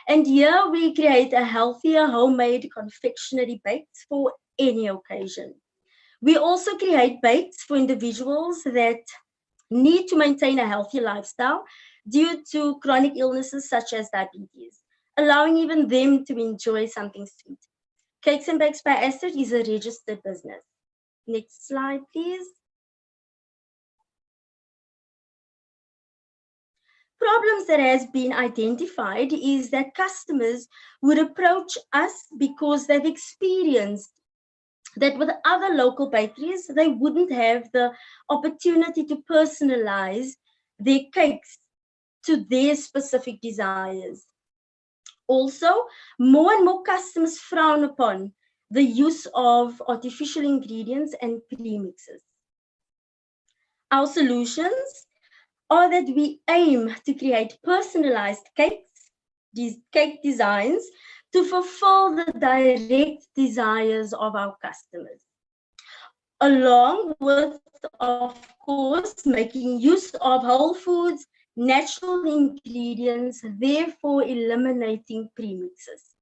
And here we create a healthier homemade confectionery bakes for any occasion. We also create bakes for individuals that need to maintain a healthy lifestyle due to chronic illnesses such as diabetes, allowing even them to enjoy something sweet. Cakes and Bakes by Astrid is a registered business. Next slide, please. Problems that has been identified is that customers would approach us because they've experienced that with other local bakeries, they wouldn't have the opportunity to personalize their cakes to their specific desires. Also, more and more customers frown upon the use of artificial ingredients and premixes. Our solutions are that we aim to create personalized cakes, these cake designs, to fulfill the direct desires of our customers, along with, of course, making use of whole foods, natural ingredients, therefore eliminating premixes.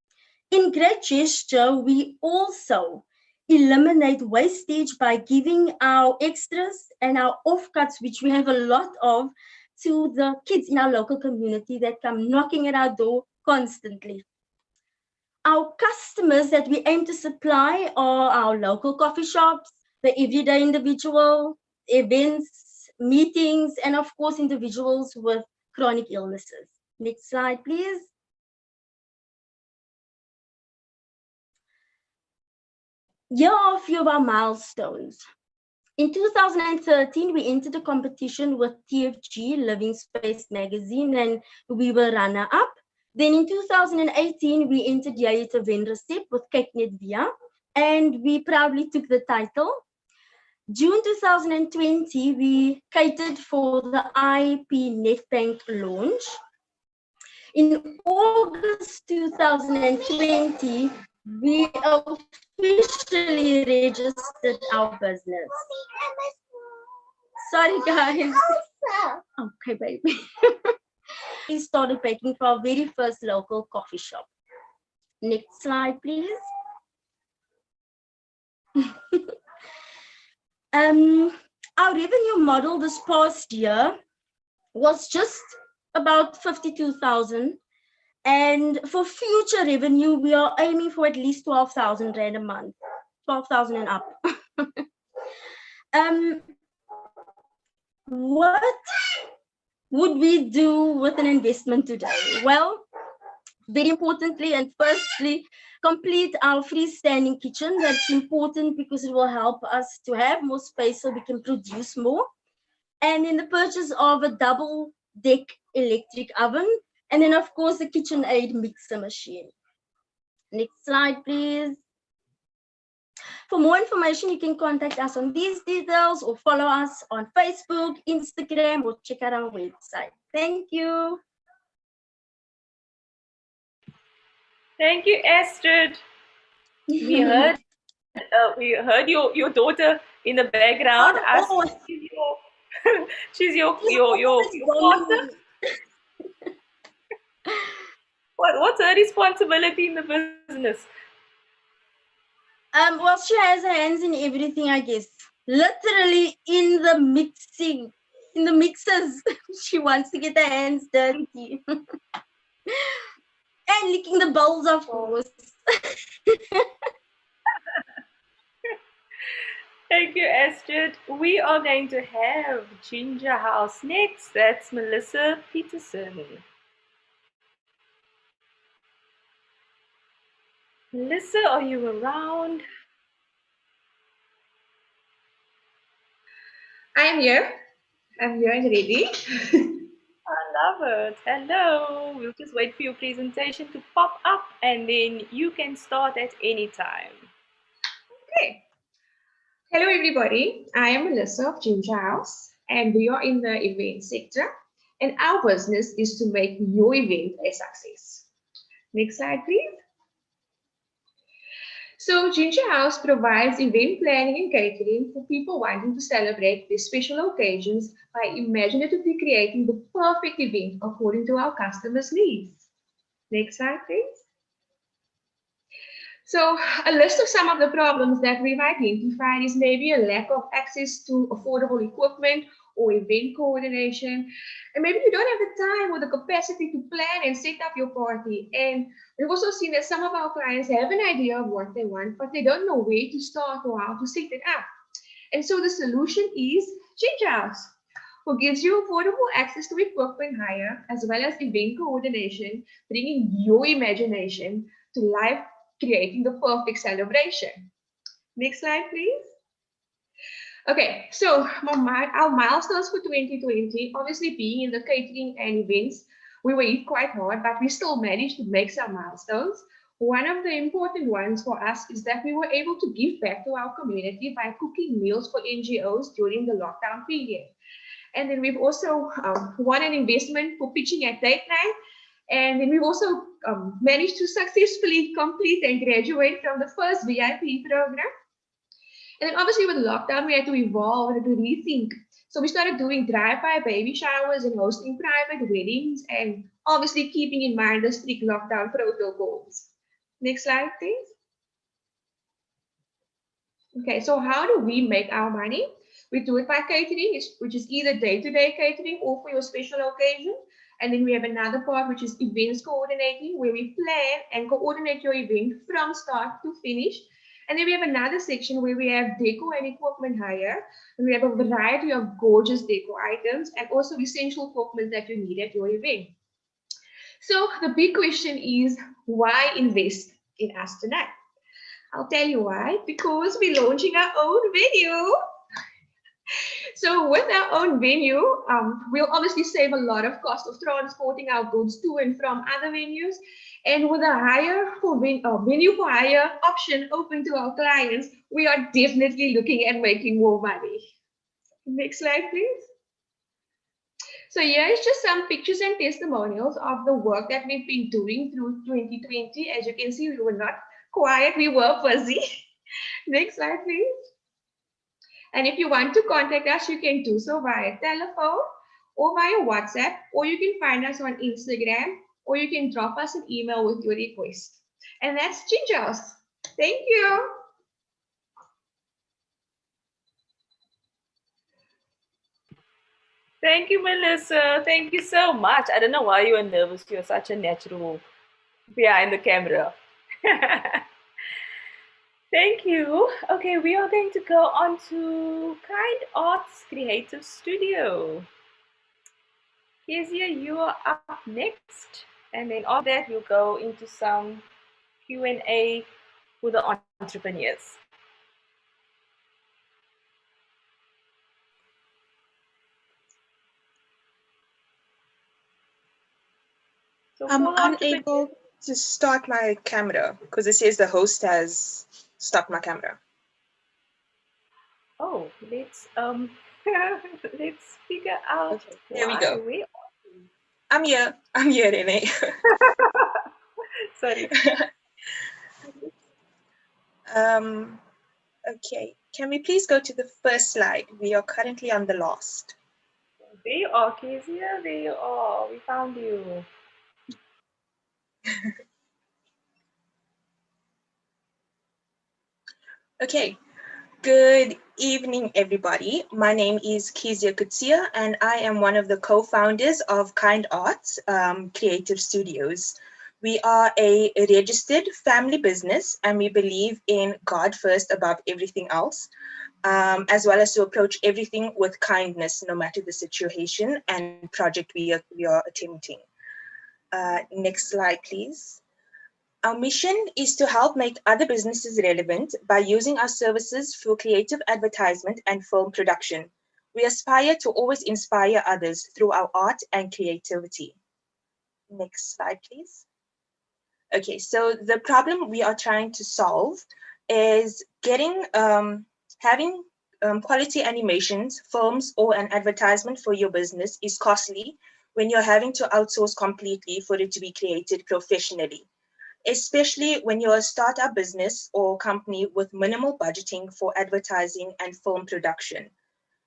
In great gesture, we also eliminate wastage by giving our extras and our offcuts, which we have a lot of, to the kids in our local community that come knocking at our door constantly. Our customers that we aim to supply are our local coffee shops, the everyday individual, events, meetings, and of course, individuals with chronic illnesses. Next slide, please. Here are a few of our milestones. In 2013, we entered a competition with TFG, Living Space magazine, and we were runner-up. Then in 2018, we entered Yaita Venrecept with CakeNet Via, and we proudly took the title. June 2020, we catered for the IP NetBank launch. In August 2020, we officially registered our business. Sorry, guys. Okay, baby. We started baking for our very first local coffee shop. Next slide, please. Our revenue model this past year was just about 52,000. And for future revenue, we are aiming for at least 12,000 Rand a month, 12,000 and up. What would we do with an investment today? Well, very importantly and firstly, complete our freestanding kitchen. That's important because it will help us to have more space so we can produce more. And in the purchase of a double deck electric oven, and then of course the KitchenAid mixer machine. Next slide, please. For more information, you can contact us on these details or follow us on Facebook, Instagram, or check out our website. Thank you. Thank you, Astrid. We heard your daughter in the background. She's your partner. What's her responsibility in the business? Well, she has her hands in everything, I guess. Literally in the mixing, in the mixers. She wants to get her hands dirty. And licking the bowls, of course. Thank you, Astrid. We are going to have Ginger House next. That's Melissa Peterson. Melissa, are you around? I'm here. I'm here and ready. I love it. Hello. We'll just wait for your presentation to pop up and then you can start at any time. Okay. Hello, everybody. I am Melissa of Ginger House and we are in the event sector. And our business is to make your event a success. Next slide, please. So Ginger House provides event planning and catering for people wanting to celebrate their special occasions by imaginatively creating the perfect event according to our customers' needs. Next slide, please. So a list of some of the problems that we've identified is maybe a lack of access to affordable equipment or event coordination. And maybe you don't have the time or the capacity to plan and set up your party. And we've also seen that some of our clients have an idea of what they want, but they don't know where to start or how to set it up. And so the solution is Ginger House, who gives you affordable access to equipment hire as well as event coordination, bringing your imagination to life, creating the perfect celebration. Next slide, please. Okay, so our milestones for 2020, obviously being in the catering and events, we were hit quite hard, but we still managed to make some milestones. One of the important ones for us is that we were able to give back to our community by cooking meals for NGOs during the lockdown period. And then we've also won an investment for pitching at date night. And then we've also managed to successfully complete and graduate from the first VIP program. And then obviously with lockdown, we had to evolve and to rethink. So we started doing drive-by baby showers and hosting private weddings and obviously keeping in mind the strict lockdown protocols. Next slide, please. Okay, so how do we make our money? We do it by catering, which is either day-to-day catering or for your special occasion. And then we have another part, which is events coordinating, where we plan and coordinate your event from start to finish. And then we have another section where we have deco and equipment hire. And we have a variety of gorgeous deco items and also essential equipment that you need at your event. So the big question is, why invest in us tonight? I'll tell you why. Because we're launching our own venue. So with our own venue, we'll obviously save a lot of cost of transporting our goods to and from other venues. And with a venue for hire option open to our clients, we are definitely looking at making more money. Next slide, please. So here is just some pictures and testimonials of the work that we've been doing through 2020. As you can see, we were not quiet, we were busy. Next slide, please. And if you want to contact us, you can do so via telephone or via WhatsApp, or you can find us on Instagram, or you can drop us an email with your request. And that's Ginger's. Thank you. Thank you, Melissa. Thank you so much. I don't know why you were nervous. You're such a natural behind the camera. Thank you. Okay, we are going to go on to Kind Arts Creative Studio. Kezia, you are up next. And then after that, we'll go into some Q&A with the entrepreneurs. So I'm for the unable to start my camera because it says the host has stopped my camera. Oh, let's let's figure out. Okay, there we go. Where I'm here, Renee. Sorry. Okay, can we please go to the first slide? We are currently on the last. There you are, Kezia. There you are. We found you. Okay, good evening, everybody. My name is Kezia Kutsia, and I am one of the co-founders of Kind Arts Creative Studios. We are a registered family business, and we believe in God first above everything else, as well as to approach everything with kindness, no matter the situation and project we are attempting. Next slide, please. Our mission is to help make other businesses relevant by using our services for creative advertisement and film production. We aspire to always inspire others through our art and creativity. Next slide, please. Okay, so the problem we are trying to solve is having quality animations, films, or an advertisement for your business is costly when you're having to outsource completely for it to be created professionally, especially when you're a startup business or company with minimal budgeting for advertising and film production.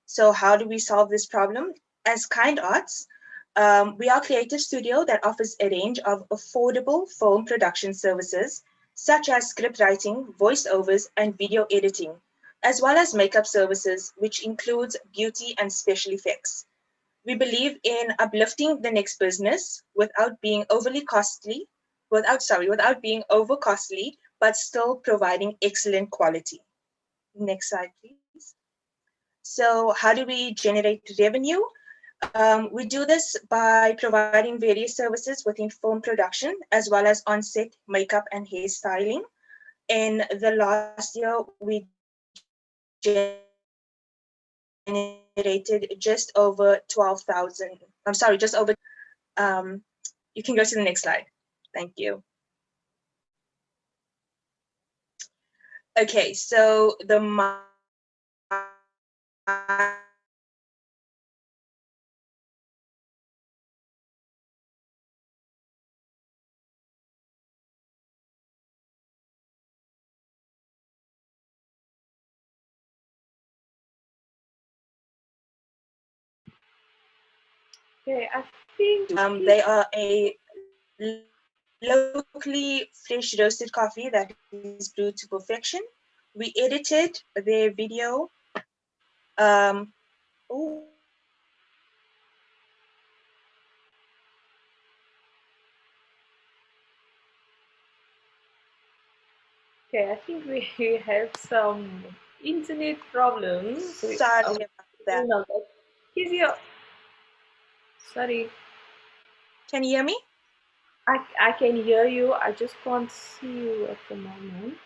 So how do we solve this problem? As Kind Arts, we are a creative studio that offers a range of affordable film production services, such as script writing, voiceovers, and video editing, as well as makeup services, which includes beauty and special effects. We believe in uplifting the next business without being without being over costly, but still providing excellent quality. Next slide, please. So how do we generate revenue? We do this by providing various services within film production, as well as on-set makeup and hairstyling. In the last year, we generated just over 12,000. I'm sorry, just over. You can go to the next slide. Thank you. Okay, so the Okay, I think they are a locally fresh roasted coffee that is brewed to perfection. We edited their video. Oh. Okay, I think we have some internet problems. Sorry about that. Kezia, sorry. Can you hear me? I can hear you. I just can't see you at the moment.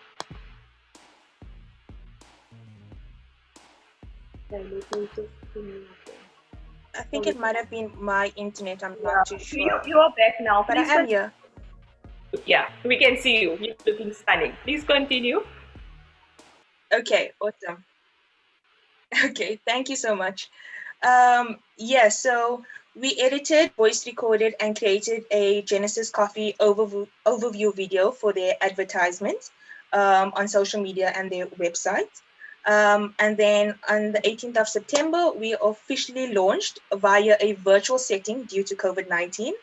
Okay, let me just I think it might have been my internet. I'm not too sure. You are back now. But I am here. Yeah, we can see you. You're looking stunning. Please continue. Okay, awesome. Okay, thank you so much. Yeah, so we edited, voice recorded, and created a Genesis Coffee overview video for their advertisement on social media and their website. And then on the 18th of September, we officially launched via a virtual setting due to COVID-19.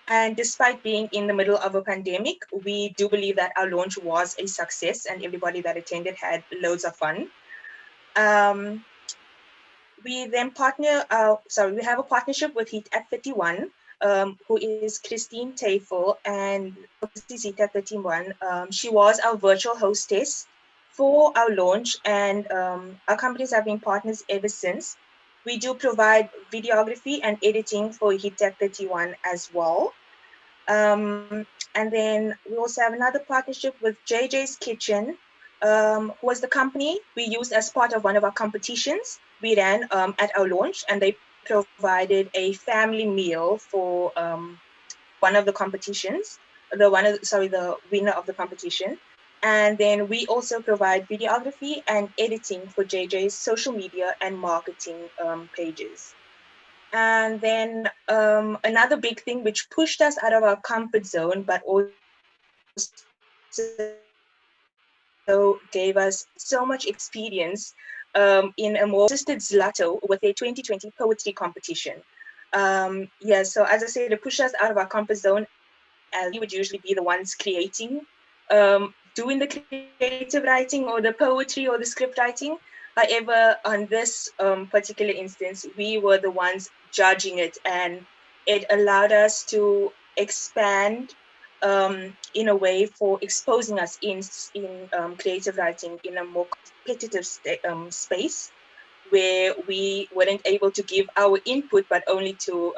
And despite being in the middle of a pandemic, we do believe that our launch was a success and everybody that attended had loads of fun. We then we have a partnership with Heat at 31, who is Christine Tafel, and this is Heat at 31. She was our virtual hostess for our launch, and our companies have been partners ever since. We do provide videography and editing for Heat at 31 as well. And then we also have another partnership with JJ's Kitchen, who was the company we used as part of one of our competitions we ran at our launch, and they provided a family meal for one of the competitions, the winner of the competition. And then we also provide videography and editing for JJ's social media and marketing pages. And then another big thing which pushed us out of our comfort zone, but also gave us so much experience in a more assisted Zlato with a 2020 poetry competition. So as I said, it pushed us out of our comfort zone, as we would usually be the ones creating, doing the creative writing or the poetry or the script writing. However, on this particular instance, we were the ones judging it, and it allowed us to expand in a way for exposing us in creative writing in a more competitive space, where we weren't able to give our input, but only to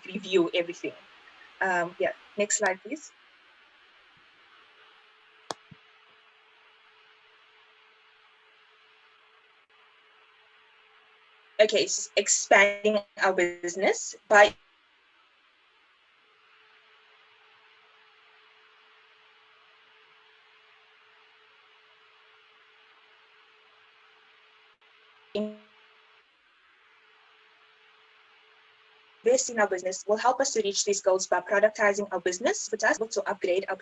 review everything. Next slide, please. Okay, so expanding our business by invest in our business will help us to reach these goals by productizing our business, with us able to upgrade our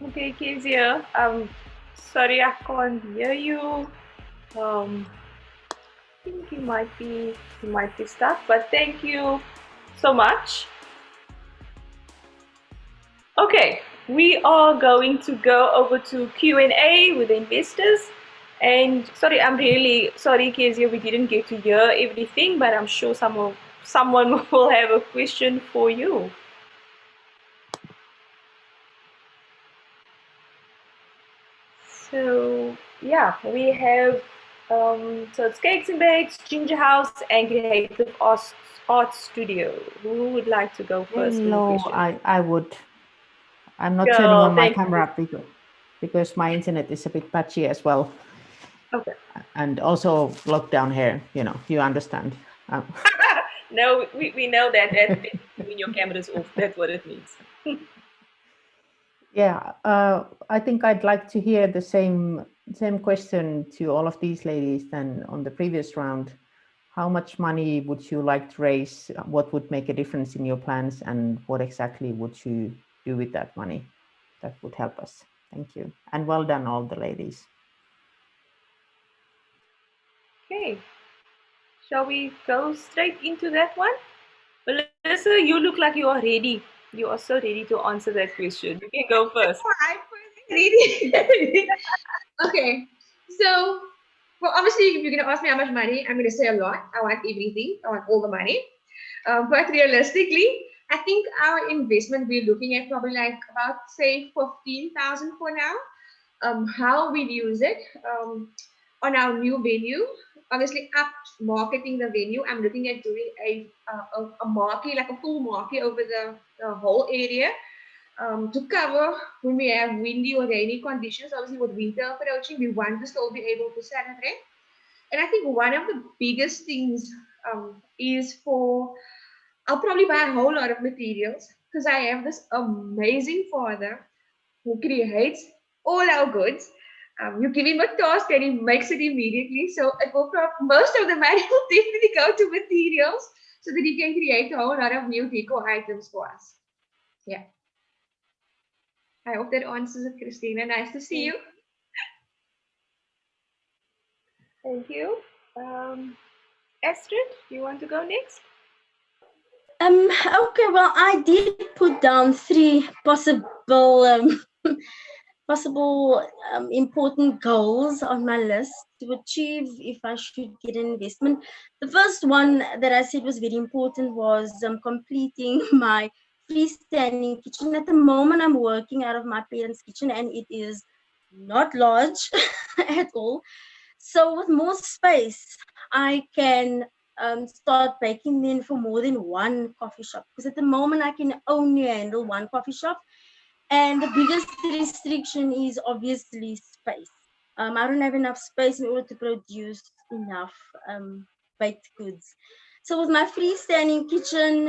Okay, Kezia. Sorry I can't hear you. I think you might be stuck, but thank you so much. Okay, we are going to go over to Q&A with investors. And sorry, I'm really sorry, Kezia, we didn't get to hear everything, but I'm sure someone will have a question for you. So yeah, we have so it's Cakes and Bakes, Ginger House, and Creative Art Studio. Who would like to go first? No, I would. I'm not Girl, turning on my thank camera because my internet is a bit patchy as well. Okay. And also lockdown here, you understand. No, we know that when your camera is off, that's what it means. Yeah, I think I'd like to hear the same question to all of these ladies than on the previous round. How much money would you like to raise? What would make a difference in your plans, and what exactly would you do with that money? That would help us. Thank you. And well done, all the ladies. Okay. Shall we go straight into that one? Melissa, you look like you are ready. You are so ready to answer that question. You can go first. Ready? Okay. So, well, obviously, if you're going to ask me how much money, I'm going to say a lot. I want everything. I want all the money. But realistically, I think our investment, we're looking at probably like about, say, 15,000 for now. How we use it on our new venue, obviously up marketing the venue. I'm looking at doing a marquee, like a full marquee over the whole area to cover when we have windy or rainy conditions. Obviously, with winter approaching, we want to still be able to celebrate. And I think one of the biggest things is I'll probably buy a whole lot of materials, because I have this amazing father who creates all our goods. You give him a task and he makes it immediately. So it will most of the money will definitely go to materials so that he can create a whole lot of new decor items for us. Yeah. I hope that answers it, Christina. Nice to see you. Thank you. Astrid, you want to go next? Okay, well, I did put down three possible important goals on my list to achieve if I should get an investment. The first one that I said was very important was completing my freestanding kitchen. At the moment, I'm working out of my parents' kitchen, and it is not large at all. So with more space, I can start baking then for more than one coffee shop. Because at the moment, I can only handle one coffee shop. And the biggest restriction is obviously space. I don't have enough space in order to produce enough baked goods. So with my freestanding kitchen,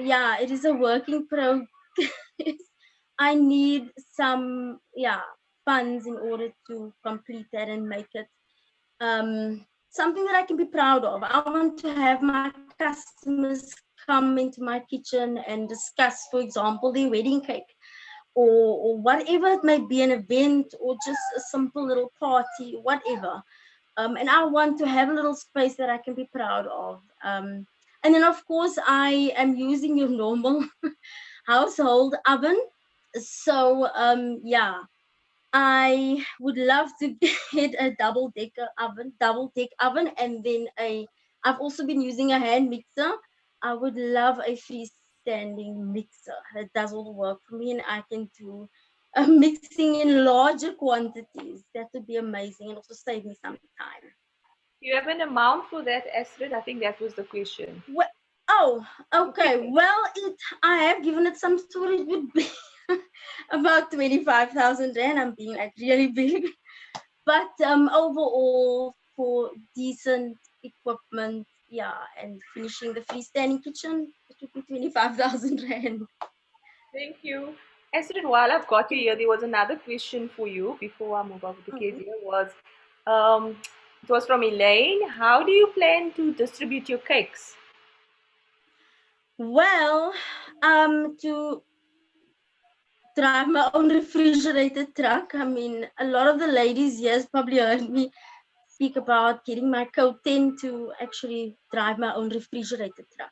yeah, it is a work in progress. I need some, funds in order to complete that and make it something that I can be proud of. I want to have my customers come into my kitchen and discuss, for example, their wedding cake or whatever it may be, an event or just a simple little party, whatever. And I want to have a little space that I can be proud of. And then, of course, I am using your normal household oven. So, yeah, I would love to get a double deck oven, and then I've also been using a hand mixer. I would love a freestanding mixer that does all the work for me, and I can do mixing in larger quantities. That would be amazing and also save me some time. Do you have an amount for that, Astrid? I think that was the question. Well, okay. Well, I have given it some thought. It would be about 25,000 rand. I'm being like really big. But overall, for decent equipment, and finishing the freestanding kitchen, it would be 25,000 rand. Thank you. Astrid, while I've got you here, there was another question for you before I move over to Kezia. It was from Elaine. How do you plan to distribute your cakes? Well, to drive my own refrigerated truck. I mean, a lot of the ladies, yes, probably heard me speak about getting my code 10 to actually drive my own refrigerated truck.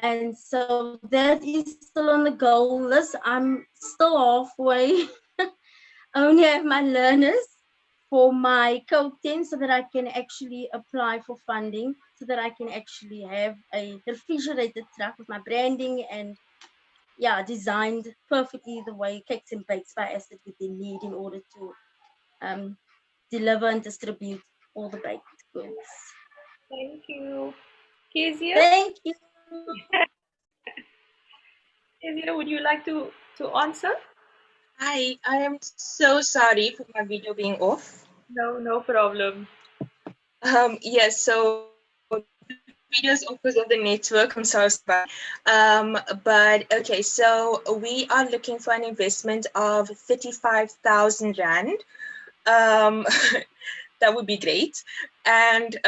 And so that is still on the goal list. I'm still halfway. I only have my learners for my code 10 so that I can actually apply for funding, so that I can actually have a refrigerated truck with my branding and designed perfectly the way Cakes and Bakes by Astrid would be need in order to deliver and distribute all the baked goods. Thank you. Kezia? Thank you. Kezia, would you like to answer? Hi, I am so sorry for my video being off. No problem. Yes, so videos off because of the network. I'm so sorry. But okay, so we are looking for an investment of 35,000 rand. That would be great. And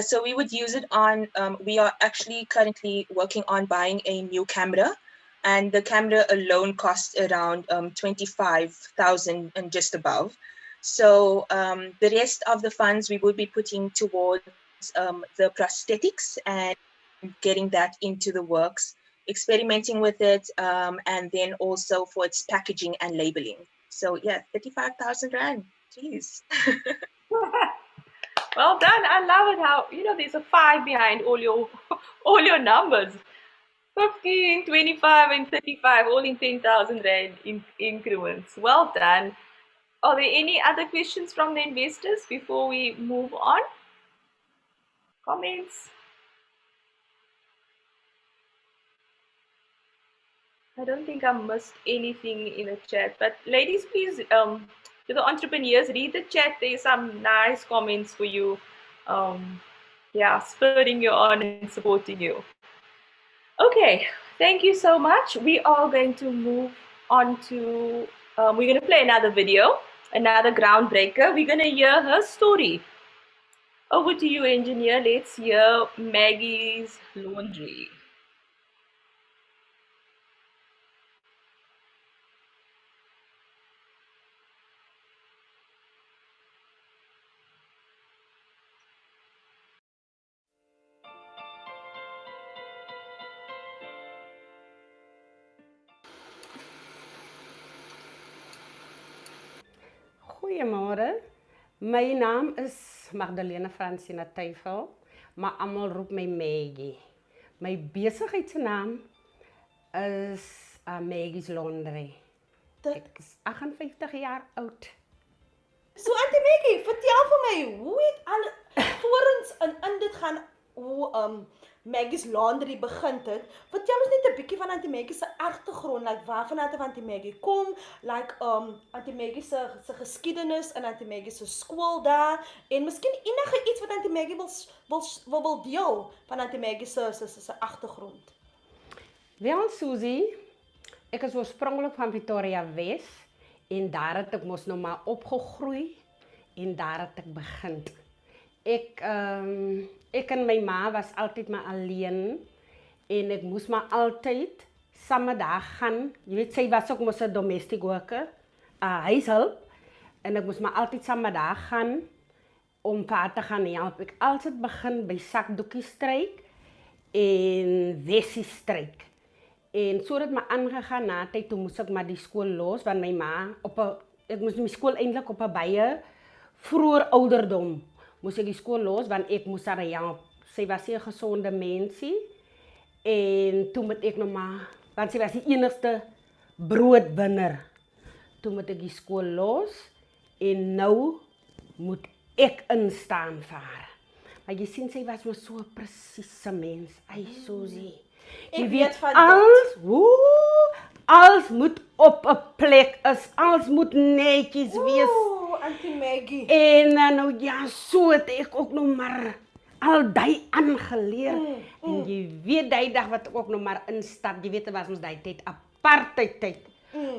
so we would use it on, we are actually currently working on buying a new camera, and the camera alone costs around 25,000 and just above. So the rest of the funds we would be putting towards the prosthetics and getting that into the works, experimenting with it, and then also for its packaging and labeling. So yeah, 35,000 rand, jeez. Well done. I love it how, there's a 5 behind all your numbers. 15, 25, and 35, all in 10,000 rand increments. Well done. Are there any other questions from the investors before we move on? Comments? I don't think I missed anything in the chat, but ladies, please, to the entrepreneurs, read the chat. There's some nice comments for you. Spurring you on and supporting you. Okay, thank you so much. We are going to move on to, we're going to play another video, another groundbreaker. We're going to hear her story. Over to you, engineer. Let's hear Maggie's laundry. Goeiemôre. My naam is Magdalena Francina Twyfel, maar almal roep my Maggie. My besigheidsnaam is Maggie's Laundry. Ek is 58 jaar oud. So Auntie Maggie, vertel vir my, hoe het al voor ons in dit gaan hoe Maggie's Laundry begin het? Vertel ons net 'n bietjie van Auntie Maggie se agtergrond, like waarvan Auntie Maggie kom, like Auntie Maggie se geskiedenis en Auntie Maggie se skool daar en miskien enige iets wat Auntie Maggie wil deel van Auntie Maggie se agtergrond. Wel, Susie, ek is oorspronklik van Pretoria Wes en daar het ek mos nou maar opgegroei en daar het ek begin. Ek en my ma was altyd maar alleen en ek moes maar altyd saam daar gaan. Jy weet, sy was ook mos 'n domestic worker, huishulp, en ek moes maar altyd saam daar gaan om pa te gaan help. Ek altyd begin by sakdoekie stryk en wessie stryk. En so het my aangegaan na tyd, toe moes ek maar die skool los, want my ma, ek moes my skool eintlik op 'n baie vroeër ouderdom, moes ek die skool los, want ek moes haar help. Sy was 'n gesonde mensie, en toe moet ek nog maar, want sy was die enigste broodwinner. Toe moet ek die skool los, en nou moet ek instaan vir haar. Maar jy sien, sy was maar so 'n presiese mens. Ai, Susie. Jy weet van alles moet op 'n plek is, alles moet netjies wees. Auntie Maggie. En nou ja, so het ek ook nog maar al die aangeleer. En jy weet die dag wat ek ook nog maar instap, jy weet dit was ons die tyd apartheid tyd.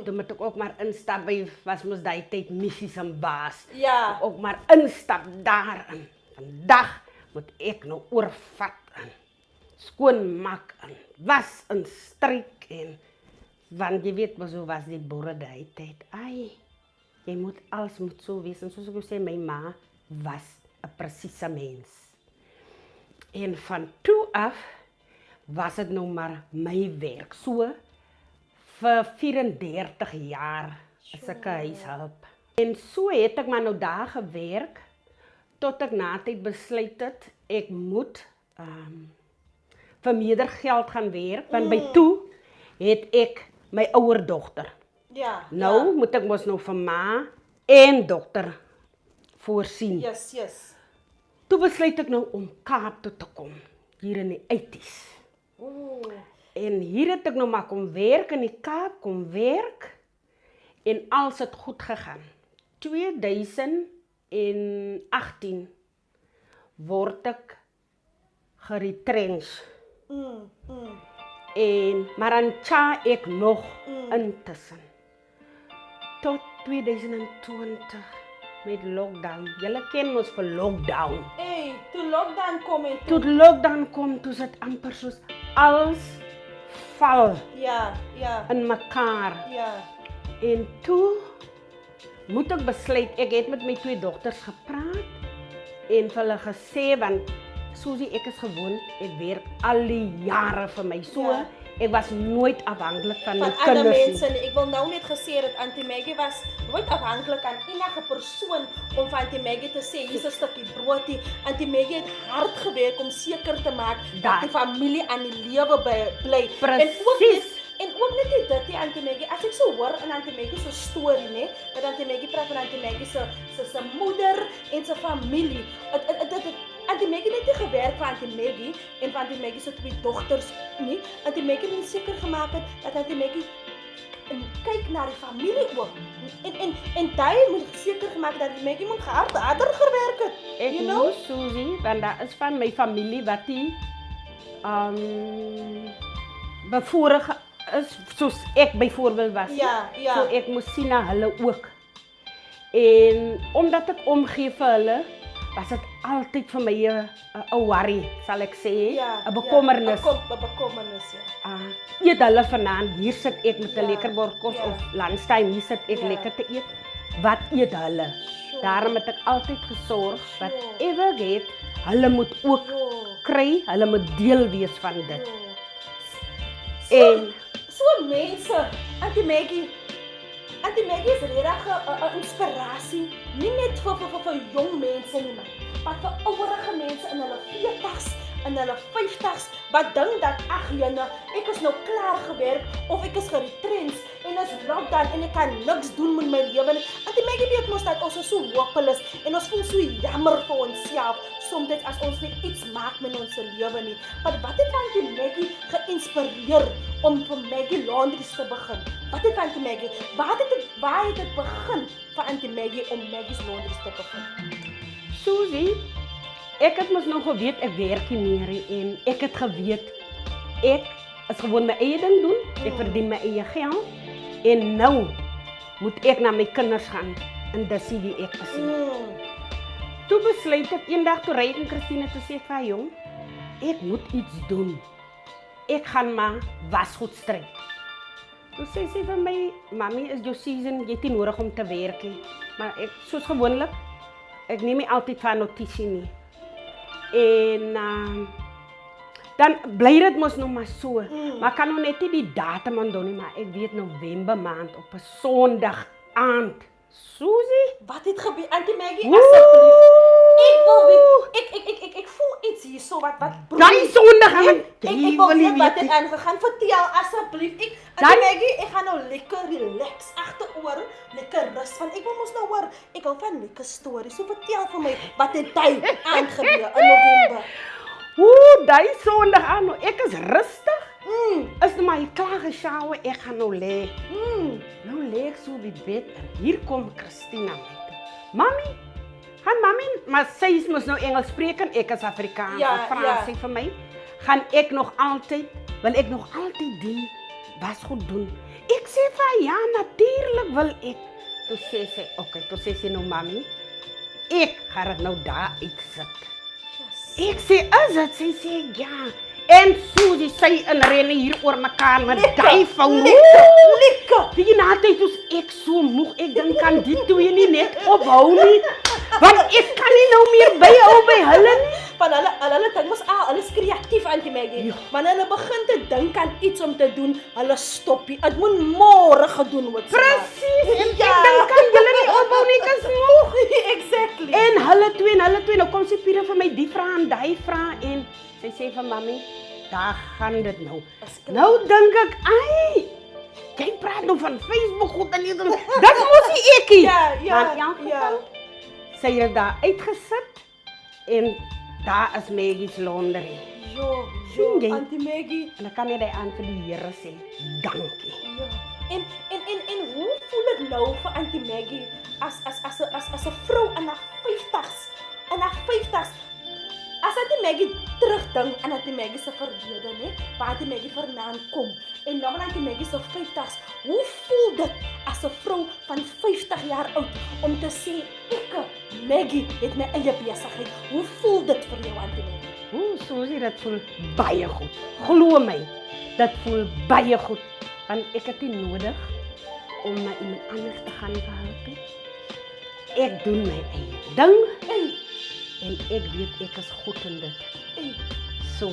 Toe moet ek ook maar instap by, was ons die tyd missies en baas. Ja. Ook maar instap daarin. Vandag moet ek nou oorvat en skoonmaak en was en stryk en, want jy weet so was die boere die tyd. Ai, jy moet, alles moet so wees, en soos ek sê, my ma was 'n presiese mens. En van toe af was dit nou maar my werk, so vir 34 jaar as ek 'n huishulp. En so het ek maar nou daar gewerk, tot ek na tyd besluit het, ek moet vir meerder geld gaan werk, want by toe het ek my ouer dogter. Ja. Nou moet ek mos nou vir ma en dogter voorsien. Yes. Toe besluit ek nou om Kaap toe te kom, hier in die 80's. En hier het ek nou maar kom werk, in die Kaap kom werk, en alles het goed gegaan. 2018 word ek geretrench. Maar dan tja ek nog intussen. Tot 2020 met lockdown. Julle ken ons vir lockdown. Toe lockdown kom het. Toe lockdown kom, toe sit amper soos alles val. Ja. In mekaar. Ja. En toe moet ek besluit, ek het met my 2 dogters gepraat en vir hulle gesê, want Susie, ek is gewoon, ek werk al die jare vir my, so ek was nooit afhanklik van my kinders. Van ander mense, ek wil nou net gesê dat Auntie Maggie was nooit afhanklik aan enige persoon om van Auntie Maggie te sê, hier is 'n stukkie broodie. Auntie Maggie het hard gewerk om seker te maak dat die familie aan die lewe bly. En ook net dit, Auntie Maggie, as ek so hoor in Auntie Maggie se storie, né, dat Auntie Maggie praat van Auntie Maggie se moeder en sy familie. Auntie Maggie het nie gewerk vir Auntie Maggie en van Auntie Maggie se 2 dogters nie. Auntie Maggie het seker gemaak het dat Auntie Maggie kyk na die familie ook. En daai moet seker gemaak dat Auntie Maggie moet harder gewerk het. Ek moet, Susie, want daar is van my familie wat die bevoorreg is, soos ek byvoorbeeld was. Ja. So ek moes sien na hulle ook. En omdat ek omgee vir hulle, was dit altyd vir my 'n worry, sal ek sê, 'n bekommernis. 'n bekommernis, ja. Eet hulle vanaand, hier sit ek met 'n lekker bord kos of lunchtime, hier sit ek lekker te eet. Wat eet hulle? Daarom het ek altyd gesorg, whatever ek het, hulle moet ook kry, hulle moet deel wees van dit. So mense, Auntie Maggie, Auntie Maggie is regtig 'n inspirasie, nie net vir jong mense nie, maar vir ouerige mense in hulle 40's, in hulle 50's, wat dink dat ag jene, ek is nou klaar gewerk of ek is geretrench en is lockdown en ek kan niks doen met my lewe nie. Auntie Maggie weet mos dat ons is so hopeloos en ons voel so jammer vir onsself soms as ons net iets maak met ons lewe nie. Maar wat het Auntie Maggie geïnspireer om vir Maggie Laundries te begin? Wat het Auntie Maggie? Waar het dit begin vir Auntie Maggie om Maggie's Laundries te begin? Susie, ek het mos nou geweet ek werk nie meer en ek het geweet ek is gewoon my eie ding doen, ek verdien my eie geld en nou moet ek na my kinders gaan en dis wie ek is. Toe besluit ek eendag toe ry ek en Christine toe sê ek vir haar, jong, ek moet iets doen. Ek gaan maar wasgoed stryk. Toe sê sy vir my, mami, is jou season, jy het nie nodig om te werk nie. Maar ek, soos gewoonlik, ek neem nie altyd van notisie nie. En dan bly dit mos nog maar so. Maar kan nou net nie die datum aandoen nie, maar ek weet November maand op 'n Sondag aand. Susie, wat het gebeur? Auntie Maggie, asseblief. Ek wil weet, ek voel iets hierso wat daai Sondag aan. Ek wil weet wat het aangegaan. Vertel asseblief. Auntie Maggie, ek gaan nou lekker relax agteroor, lekker rus want ek wil mos nou hoor. Ek hou van lekker stories. So vertel vir my wat het daai aangebeur in November. Daai Sondag aan, ek is rustig. Is nou maar klaar geshower, ek gaan nou lê. Nou lê ek so op die bed en hier kom Christina met. Mami, gaan mami, maar sy mos nou Engels spreek en ek is Afrikaans. Ja, Frans sê vir my, gaan ek nog altyd, wil ek nog altyd die wasgoed doen. Ek sê vir haar, ja, natuurlijk wil ek. Toe sê sy, okay, toe sê sy nou mami, ek gaan dit nou daar uitsit. Ek sê, is dit? Sy sê, ja. En Susie, sy en Rene hier oor mekaar met die foon. Lekker! Die natyd was ek so moeg, ek dink kan die twee nie net ophou nie. Want ek kan nie nou meer byhou by hulle nie. Van hulle dink mos hulle is kreatief, Auntie Maggie. Wanneer hulle begin te dink aan iets om te doen, hulle stop nie. Dit moet môre gedoen word. Presies. En ek dink kan julle nie ophou nie, ek is moeg. Exactly. En hulle twee, nou kom sy Pieter vir my die vra en die vra en sy sê vir mami, daar gaan dit nou. Nou dink ek, ai, jy praat nou van Facebook goed en dit mos nie ekie. Ja. Sy het daar uitgesit en daar is Maggie's Laundry. Jo, Auntie Maggie. En dan kan jy die aan vir die Here sê, dankie. Ja. En hoe voel dit nou vir Auntie Maggie as 'n vrou in haar 50's? In haar 50's. As Auntie Maggie terugdink aan Auntie Maggie se verlede, né? Waar Auntie Maggie vandaan kom en nou Auntie Maggie se 50's, hoe voel dit as 'n vrou van 50 jaar oud om te sê ek, Maggie, het my eie besigheid. Hoe voel dit vir jou, Auntie Maggie? Susie, dit voel baie goed. Glo my, dit voel baie goed. Want ek het nie nodig om na iemand anders te gaan help nie. Ek doen my eie ding. En ek weet ek is goed in dit. So,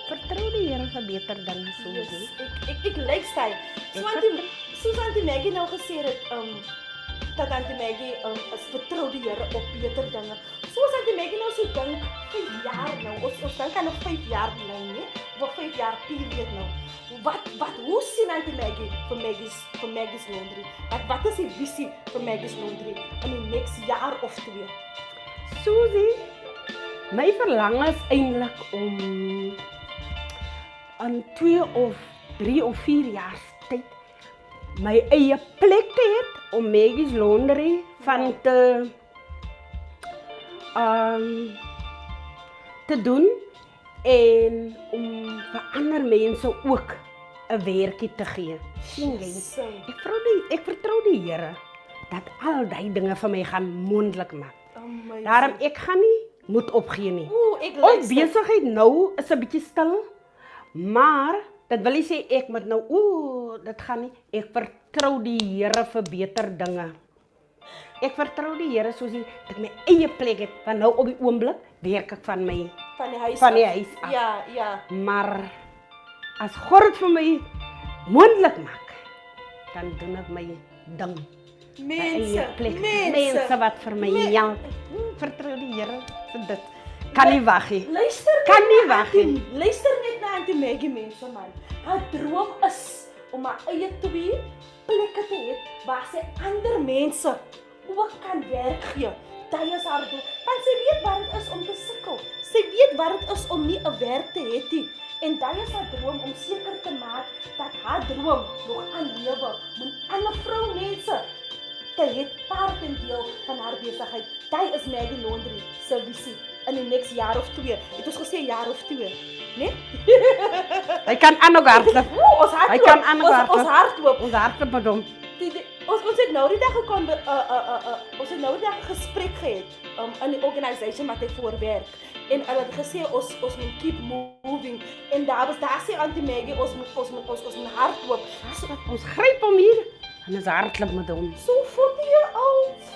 vertrou die Here vir beter dinge, Susie. Ek lyk sy. Soos Auntie Maggie nou gesê het, dat Auntie Maggie is vertrou die Here op beter dinge. Soos Auntie Maggie nou so dink, 5 jaar nou, ons dink aan 'n 5 jaar lang, nie? Of 5 jaar period nou. Hoe sien Auntie Maggie vir Maggie's Laundry? Wat is die visie vir Maggie's Laundry in die next jaar of 2? Susie, my verlang is eintlik om in 2 of 3 of 4 jaar tyd my eie plek te hê om Maggie's Laundry van te doen en om vir ander mense ook 'n werkie te gee. Sien jy? Ek vertrou die Here dat al die dinge vir my gaan moontlik maak. Daarom ek gaan nie moet opgee nie. Ons besigheid nou is 'n bietjie stil, maar dit wil nie sê ek moet nou dit gaan nie. Ek vertrou die Here vir beter dinge. Ek vertrou die Here soos dat ek my eie plek het, want nou op die oomblik werk ek van die huis af. Ja. Maar as God dit vir my moontlik maak, dan doen ek my ding. Mense, mense wat vir my help. Vertrou die Here vir dit. Kan nie wag nie. Luister, kan nie wag nie. Luister net na Auntie Maggie, mense man. Haar droom is om haar eie 2 plekke te hê waar sy ander mense ook kan werk gee. Dit is haar doel. Want sy weet wat dit is om te sukkel. Sy weet wat dit is om nie 'n werk te hê nie. En dit is haar droom om seker te maak dat haar droom nog aan lewe met ander vroumense te het part en deel van haar besigheid. Dit is Maggie Laundry se visie in die next jaar of 2. Het ons gesê jaar of 2, né? Hy kan aan ook hardloop. Ons hardloop. Hy kan aan ook hardloop. Ons hardloop. Ons hardloop met hom. Ons het nou die dag gekom ons het nou die dag 'n gesprek gehad in die organisation wat hy voorwerk. En hulle het gesê ons moet keep moving. En daar sê Auntie Maggie ons moet hardloop. Ons gryp hom hier en ons hardloop met hom. So 40-year-olds,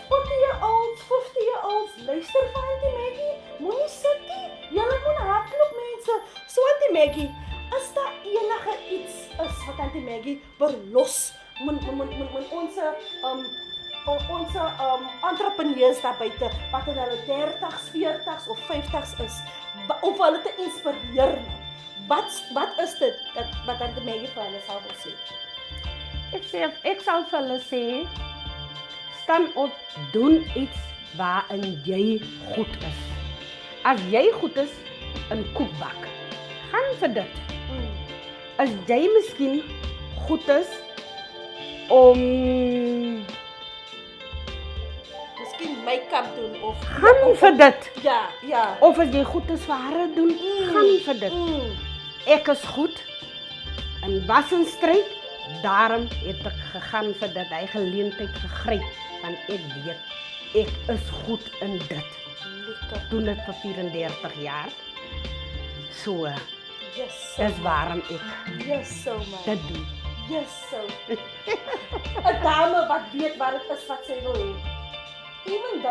50-year-olds, luister vir Auntie Maggie. Moenie sit nie. Julle moet hardloop mense. So Auntie Maggie, as daar enige iets is wat Auntie Maggie verlos moet ons entrepreneurs daar buite wat in hulle 30s, 40s of 50s is om vir hulle te inspireer. Wat is dit wat Auntie Maggie vir hulle sal wil sê? Ek sal vir hulle sê, staan op, doen iets waarin jy goed is. As jy goed is in koekbak, gaan vir dit. As jy miskien goed is om miskien make-up doen of gaan vir dit. Ja. Of as jy goed is vir hare doen, gaan vir dit. Ek is goed in was en stryd, daarom het ek gegaan vir dit, hy geleentheid gegryp, want ek weet, ek is goed in dit. Doen dit vir 34 jaar. So, dis waarom ek dit doen. Yes, so. 'n Dame wat weet wat dit is wat sy wil hê. Even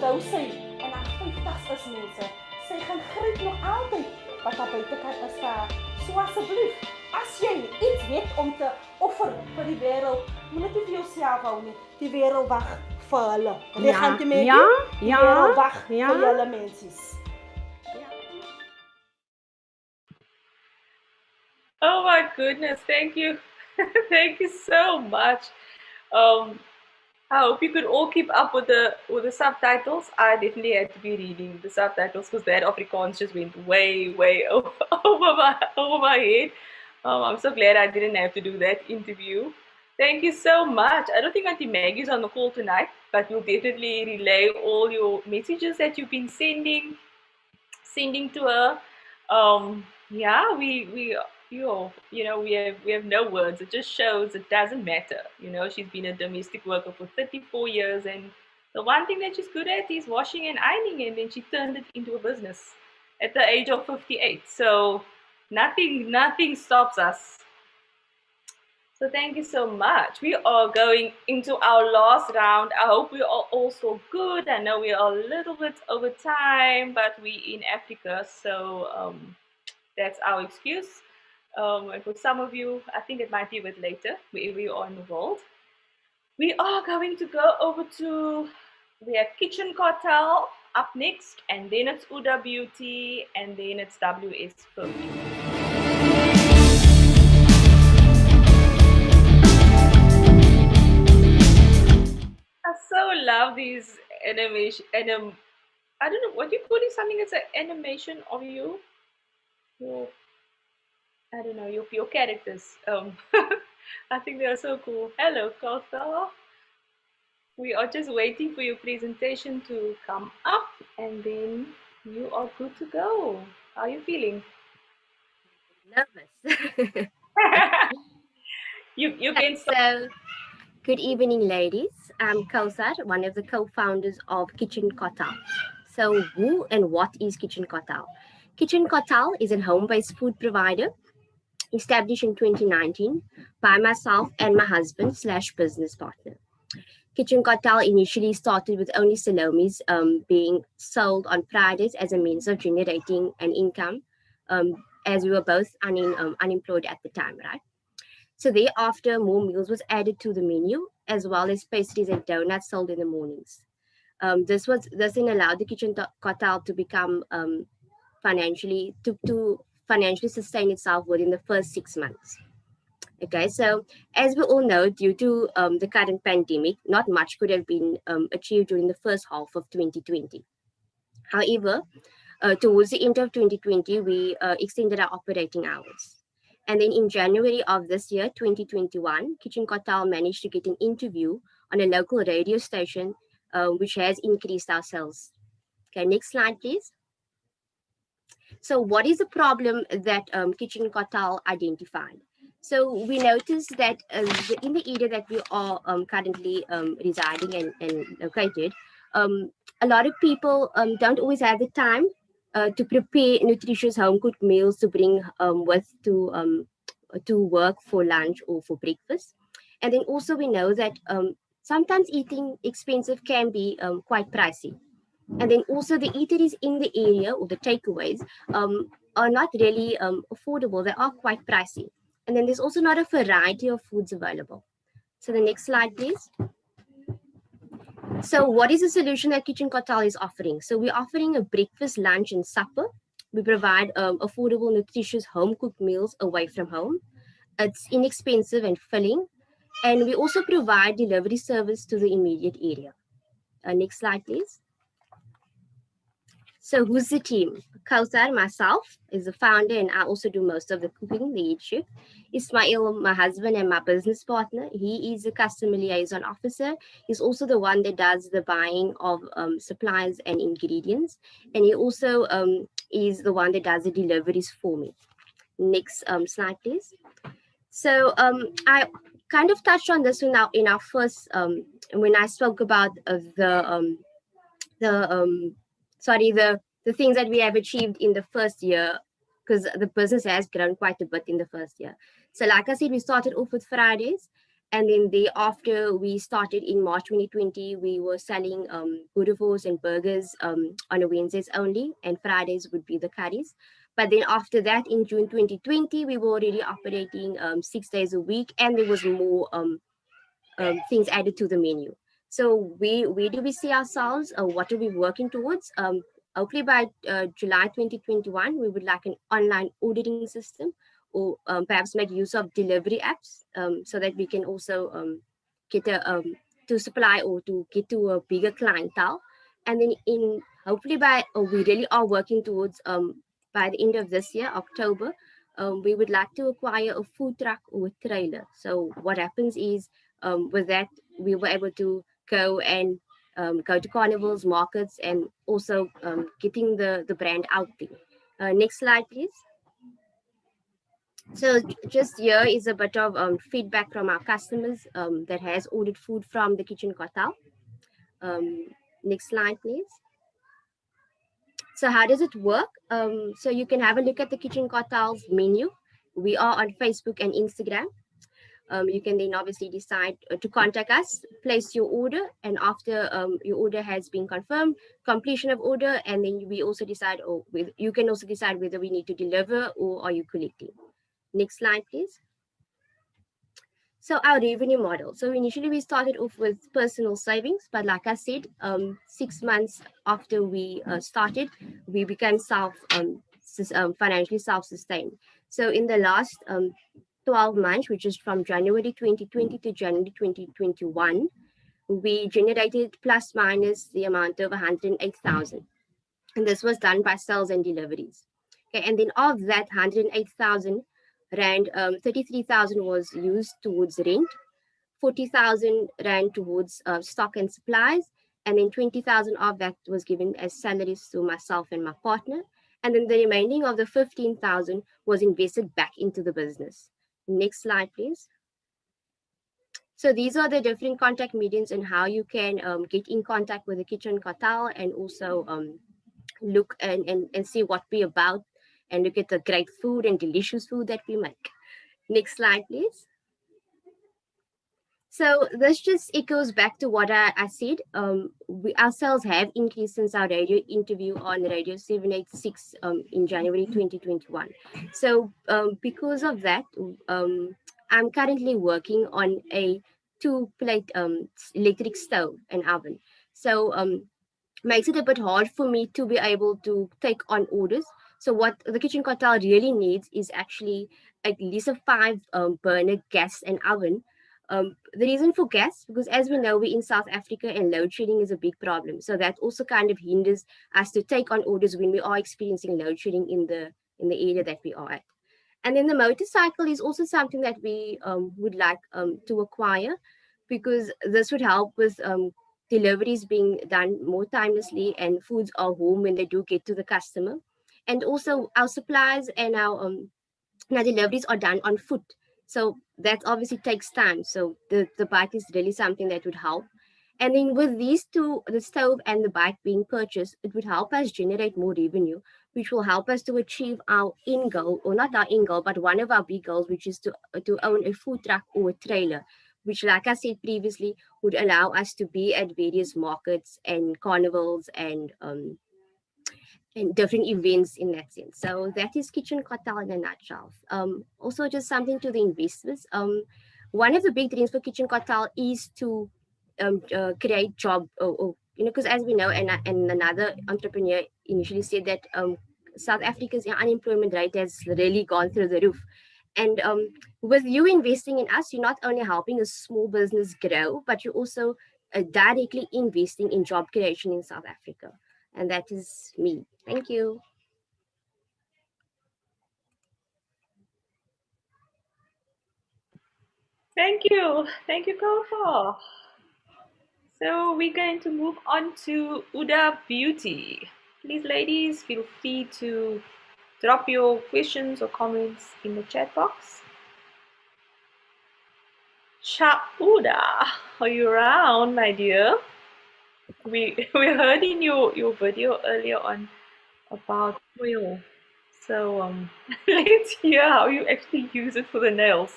though sy in haar 50's is mense, sy gaan gryp nog altyd wat daar buitekant is vir haar. So asseblief, as jy iets het om te offer vir die wêreld, moet nie vir jouself hou nie. Die wêreld wag vir hulle. Hulle gaan te mee. Die wêreld wag vir julle mensies. Oh my goodness, thank you. Thank you so much. I hope you could all keep up with the subtitles. I definitely had to be reading the subtitles because that Afrikaans just went way over my head. I'm so glad I didn't have to do that interview. Thank you so much. I don't think Auntie Maggie's on the call tonight, but we'll definitely relay all your messages that you've been sending to her. Yeah, we have no words. It just shows it doesn't matter. She's been a domestic worker for 34 years, and the one thing that she's good at is washing and ironing, and then she turned it into a business at the age of 58. So nothing stops us. So thank you so much. We are going into our last round. I hope we are also good. I know we are a little bit over time, but we're in Africa, so that's our excuse. And for some of you, I think it might be a bit later, wherever you are in the world. We are going to go over we have Kitchen Cartel up next, and then it's Uda Beauty, and then it's WS Perfume. I so love these animation. I don't know what you call it. Something that's an animation of you. I don't know your characters. I think they are so cool. Hello, Costa. We are just waiting for your presentation to come up, and then you are good to go. How are you feeling? Nervous. You can So, good evening, ladies. I'm Kausar, one of the co-founders of Kitchen Cartel. So, who and what is Kitchen Cartel? Kitchen Cartel is a home-based food provider established in 2019 by myself and my husband/business partner. Kitchen Cartel initially started with only salomis being sold on Fridays as a means of generating an income, as we were both unemployed at the time, right? So thereafter, more meals was added to the menu, as well as pastries and donuts sold in the mornings. This then allowed the kitchen kotal to become to financially sustain itself within the first 6 months. Okay, so as we all know, due to the current pandemic, not much could have been achieved during the first half of 2020. However, towards the end of 2020, we extended our operating hours. And then in January of this year, 2021, Kitchen Kotal managed to get an interview on a local radio station, which has increased our sales. Okay, next slide, please. So what is the problem that Kitchen Kotal identified? So we noticed that in the area that we are currently residing and located, a lot of people don't always have the time to prepare nutritious home-cooked meals to bring to work for lunch or for breakfast. And then also we know that sometimes eating expensive can be quite pricey. And then also the eateries in the area or the takeaways are not really affordable. They are quite pricey. And then there's also not a variety of foods available. So the next slide, please. So what is the solution that Kitchen Kotal is offering? So we're offering a breakfast, lunch, and supper. We provide affordable, nutritious home-cooked meals away from home. It's inexpensive and filling. And we also provide delivery service to the immediate area. Next slide, please. So who's the team? Kausar, myself, is the founder, and I also do most of the cooking, the head chef. Ismail, my husband and my business partner, he is the customer liaison officer. He's also the one that does the buying of supplies and ingredients. And he also is the one that does the deliveries for me. Next slide, please. So I kind of touched on this in our first, when I spoke about the things that we have achieved in the first year, because the business has grown quite a bit in the first year. So like I said, we started off with Fridays, and then after we started in March 2020, we were selling boerewors and burgers on a Wednesdays only, and Fridays would be the curries. But then after that, in June 2020, we were already operating 6 days a week, and there was more things added to the menu. So where do we see ourselves? What are we working towards? Hopefully by July 2021, we would like an online ordering system, or perhaps make use of delivery apps so that we can also get to supply or to get to a bigger clientele. And then hopefully we really are working towards by the end of this year, October, we would like to acquire a food truck or a trailer. So what happens is with that, we were able to go and go to carnivals, markets, and also getting the brand out there. Next slide, please. So just here is a bit of feedback from our customers that has ordered food from the Kitchen Kotal. Next slide, please. So how does it work? So you can have a look at the Kitchen Kotal's menu. We are on Facebook and Instagram. You can then obviously decide to contact us, place your order, and after your order has been confirmed, completion of order, and then we also decide, you can also decide whether we need to deliver or are you collecting. Next slide, please. So our revenue model. So initially we started off with personal savings, but like I said, 6 months after we started, we became financially self-sustained. So in the last 12 months, which is from January 2020 to January 2021, we generated plus minus the amount of 108,000. And this was done by sales and deliveries. Okay, and then of that 108,000 Rand, 33,000 was used towards rent, 40,000 Rand towards stock and supplies, and then 20,000 of that was given as salaries to myself and my partner. And then the remaining of the 15,000 was invested back into the business. Next slide, please. So these are the different contact mediums and how you can get in contact with the Kitchen Kotal and also look and see what we're about and look at the great food and delicious food that we make. Next slide, please. So this just echoes back to what I said. Our sales have increased since our radio interview on Radio 786 in January 2021. So because of that, I'm currently working on a two-plate electric stove and oven. So makes it a bit hard for me to be able to take on orders. So what the kitchen cartel really needs is actually at least a 5 burner gas and oven. The reason for gas, because as we know, we're in South Africa and load shedding is a big problem. So that also kind of hinders us to take on orders when we are experiencing load shedding in the area that we are at. And then the motorcycle is also something that we would like to acquire, because this would help with deliveries being done more timelessly and foods are home when they do get to the customer. And also our supplies and our deliveries are done on foot. So that obviously takes time. So the bike is really something that would help. And then with these two, the stove and the bike being purchased, it would help us generate more revenue, which will help us to achieve our end goal, or not our end goal, but one of our big goals, which is to own a food truck or a trailer, which, like I said previously, would allow us to be at various markets and carnivals and different events in that sense. So that is Kitchen Cartel in a nutshell. Also, just something to the investors. One of the big dreams for Kitchen Cartel is to create job, or because as we know, and another entrepreneur initially said that South Africa's unemployment rate has really gone through the roof. And with you investing in us, you're not only helping a small business grow, but you're also directly investing in job creation in South Africa. And that is me. Thank you. Thank you. Thank you, Kofa. So we're going to move on to Uda Beauty. Please, ladies, feel free to drop your questions or comments in the chat box. Uda, are you around, my dear? We heard in your video earlier on about oil. So let's hear how you actually use it for the nails.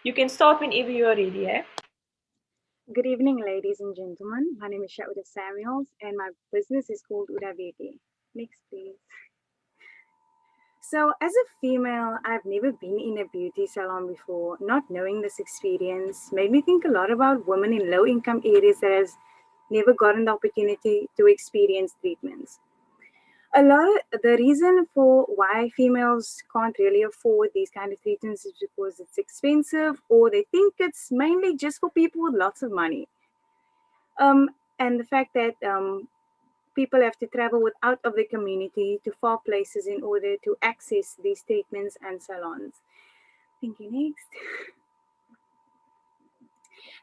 You can start whenever you are ready, eh? Good evening, ladies and gentlemen. My name is Shauda Samuels, and my business is called Uda Beauty. Next, please. So, as a female, I've never been in a beauty salon before. Not knowing this experience made me think a lot about women in low-income areas that has never gotten the opportunity to experience treatments. The reason for why females can't really afford these kind of treatments is because it's expensive, or they think it's mainly just for people with lots of money. And the fact that people have to travel out of the community to far places in order to access these treatments and salons. Thank you. Next.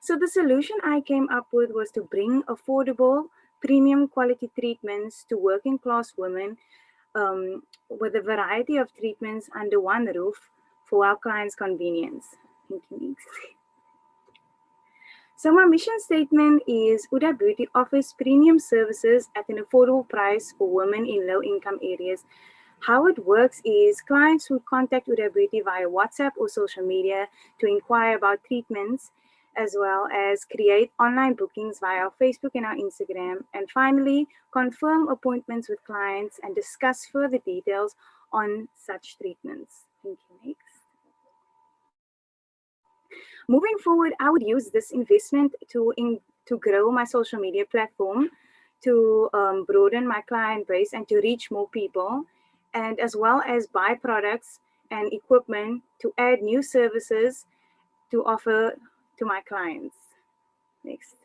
So the solution I came up with was to bring affordable, premium quality treatments to working class women with a variety of treatments under one roof for our clients' convenience. Thank you. Next. So my mission statement is Uda Beauty offers premium services at an affordable price for women in low-income areas. How it works is clients would contact Uda Beauty via WhatsApp or social media to inquire about treatments, as well as create online bookings via our Facebook and our Instagram, and finally confirm appointments with clients and discuss further details on such treatments. Thank you. Next. Moving forward, I would use this investment to grow my social media platform, to broaden my client base and to reach more people, and as well as buy products and equipment to add new services to offer to my clients. Next.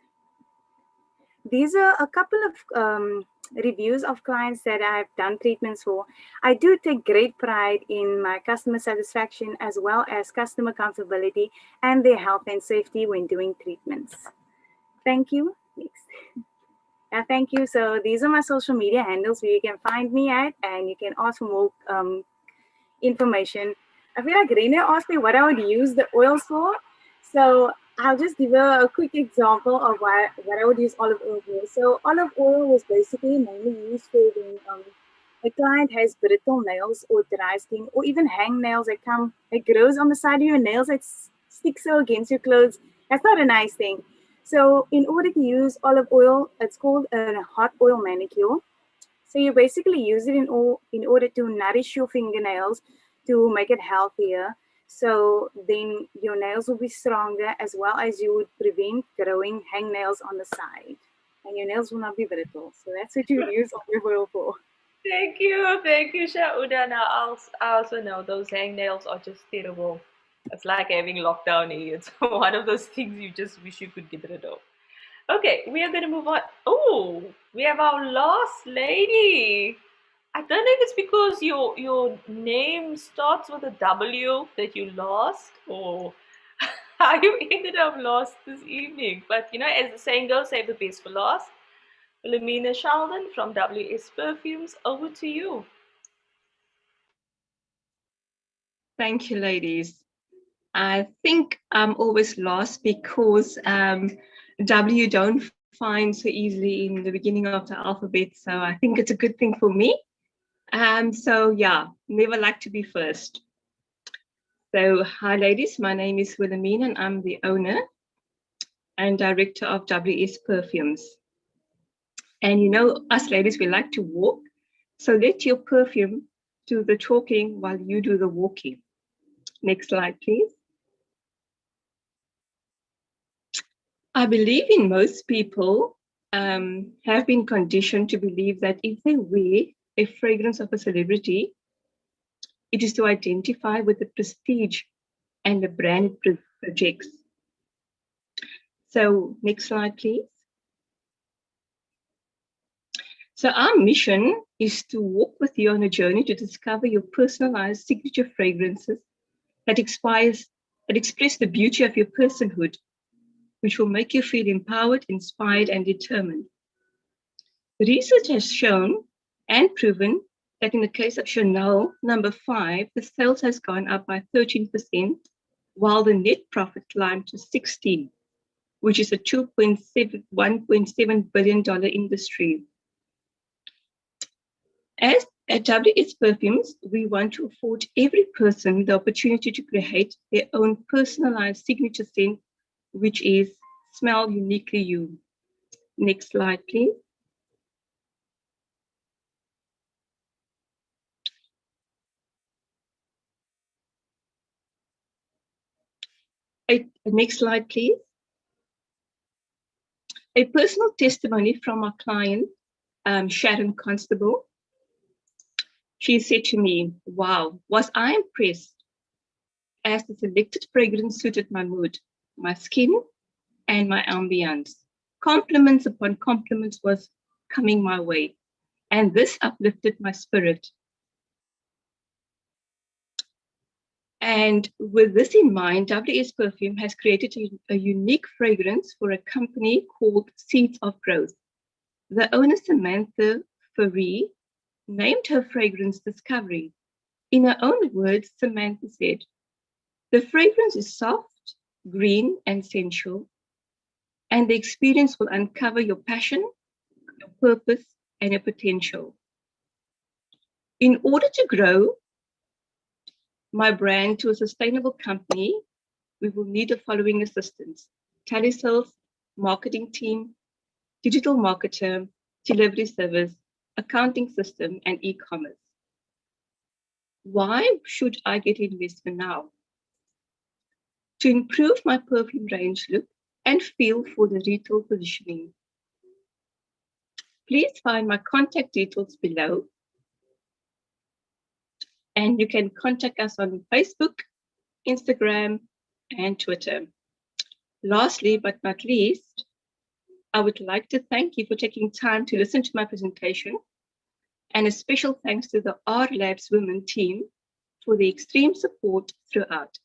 These are a couple of reviews of clients that I've done treatments for. I do take great pride in my customer satisfaction as well as customer comfortability and their health and safety when doing treatments. Thank you. Next. Thank you. So these are my social media handles where you can find me at, and you can ask for more information. I feel like Rena asked me what I would use the oils for. So I'll just give a quick example of what I would use olive oil for. So olive oil was basically mainly used for when a client has brittle nails or dry skin, or even hang nails that grows on the side of your nails that sticks so against your clothes. That's not a nice thing. So in order to use olive oil, it's called a hot oil manicure. So you basically use it in order to nourish your fingernails to make it healthier. So then your nails will be stronger, as well as you would prevent growing hangnails on the side. And your nails will not be brittle. So that's what you would use olive oil for. Thank you, Shauda. Now I also know those hangnails are just terrible. It's like having lockdown here. It's one of those things you just wish you could get rid of. Okay, we are going to move on. Oh, we have our last lady. I don't know if it's because your name starts with a W that you lost, or how you ended up lost this evening. But you know, as the saying goes, save the best for last. Lamina Sheldon from WS Perfumes, over to you. Thank you, ladies. I think I'm always lost because W don't find so easily in the beginning of the alphabet. So I think it's a good thing for me. So yeah, never like to be first. So hi, ladies. My name is Wilhelmina and I'm the owner and director of WS Perfumes. And you know, us ladies, we like to walk. So let your perfume do the talking while you do the walking. Next slide, please. I believe in most people have been conditioned to believe that if they wear a fragrance of a celebrity, it is to identify with the prestige and the brand it projects. So next slide, please. So our mission is to walk with you on a journey to discover your personalized signature fragrances that express the beauty of your personhood, which will make you feel empowered, inspired, and determined. Research has shown and proven that in the case of Chanel number 5, the sales has gone up by 13%, while the net profit climbed to 16, which is a $1.7 billion industry. As at WS Perfumes, we want to afford every person the opportunity to create their own personalized signature scent, which is smell uniquely you. Next slide, please. Next slide, please. A personal testimony from our client, Sharon Constable. She said to me, wow, was I impressed as the selected fragrance suited my mood, my skin, and my ambience. Compliments upon compliments was coming my way, and this uplifted my spirit. And with this in mind, WS Perfume has created a unique fragrance for a company called Seeds of Growth. The owner, Samantha Faree, named her fragrance Discovery. In her own words, Samantha said, the fragrance is soft, green, and sensual, and the experience will uncover your passion, your purpose, and your potential. In order to grow my brand to a sustainable company, we will need the following assistance: telesales, marketing team, digital marketer, delivery service, accounting system, and e-commerce. Why should I get investment now? To improve my perfume range look and feel for the retail positioning. Please find my contact details below. And you can contact us on Facebook, Instagram, and Twitter. Lastly, but not least, I would like to thank you for taking time to listen to my presentation, and a special thanks to the RLabs women team for the extreme support throughout.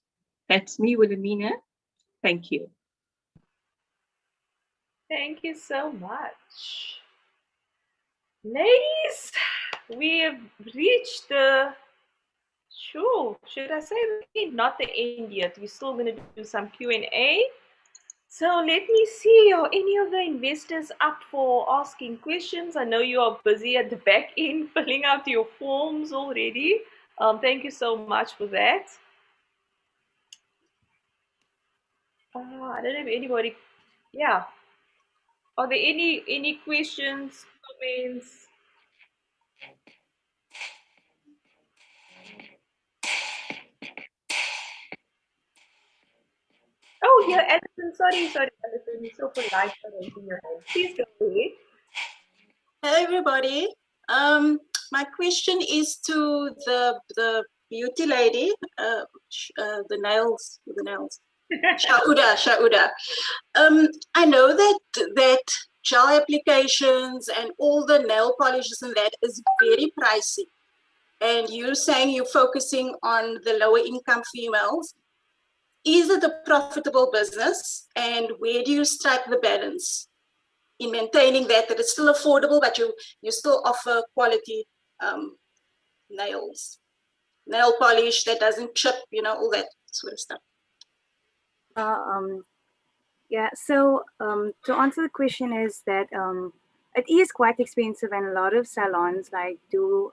That's me, Wilhelmina. Thank you. Thank you so much. Ladies, we have reached the, should I say the end? Not the end yet. We're still going to do some Q&A. So let me see, are any of the investors up for asking questions? I know you are busy at the back end filling out your forms already. Thank you so much for that. I don't know if anybody, yeah. Are there any questions, comments? yeah, Alison, sorry, Alison, you're so polite for raising your hand. Please go ahead. Hey everybody. My question is to the beauty lady, the nails. Shauda. I know that gel applications and all the nail polishes and that is very pricey. And you're saying you're focusing on the lower income females. Is it a profitable business? And where do you strike the balance in maintaining that it's still affordable, but you still offer quality nail polish that doesn't chip, all that sort of stuff? Yeah, so to answer the question is that it is quite expensive, and a lot of salons like do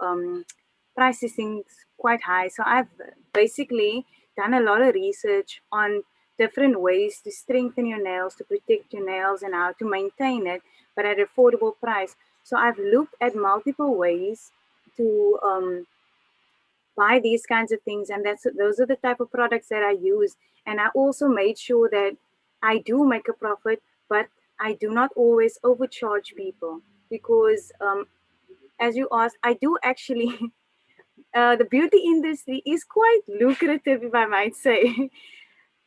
price things quite high. So I've basically done a lot of research on different ways to strengthen your nails, to protect your nails, and how to maintain it, but at an affordable price. So I've looked at multiple ways to buy these kinds of things, and those are the type of products that I use. And I also made sure that I do make a profit, but I do not always overcharge people, because as you asked, I do actually the beauty industry is quite lucrative, if I might say.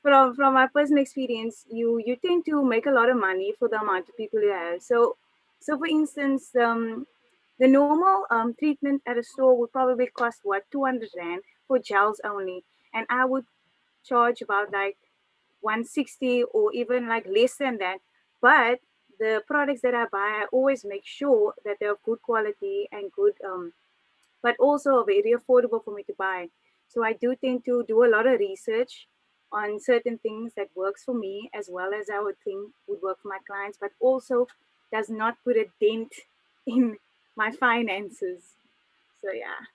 From my personal experience, you tend to make a lot of money for the amount of people you have. So for instance, the normal treatment at a store would probably cost what, 200 Rand for gels only, and I would charge about like 160 or even like less than that. But the products that I buy, I always make sure that they're of good quality and good, but also very affordable for me to buy. So I do tend to do a lot of research on certain things that works for me, as well as I would think would work for my clients, but also does not put a dent in my finances. So yeah.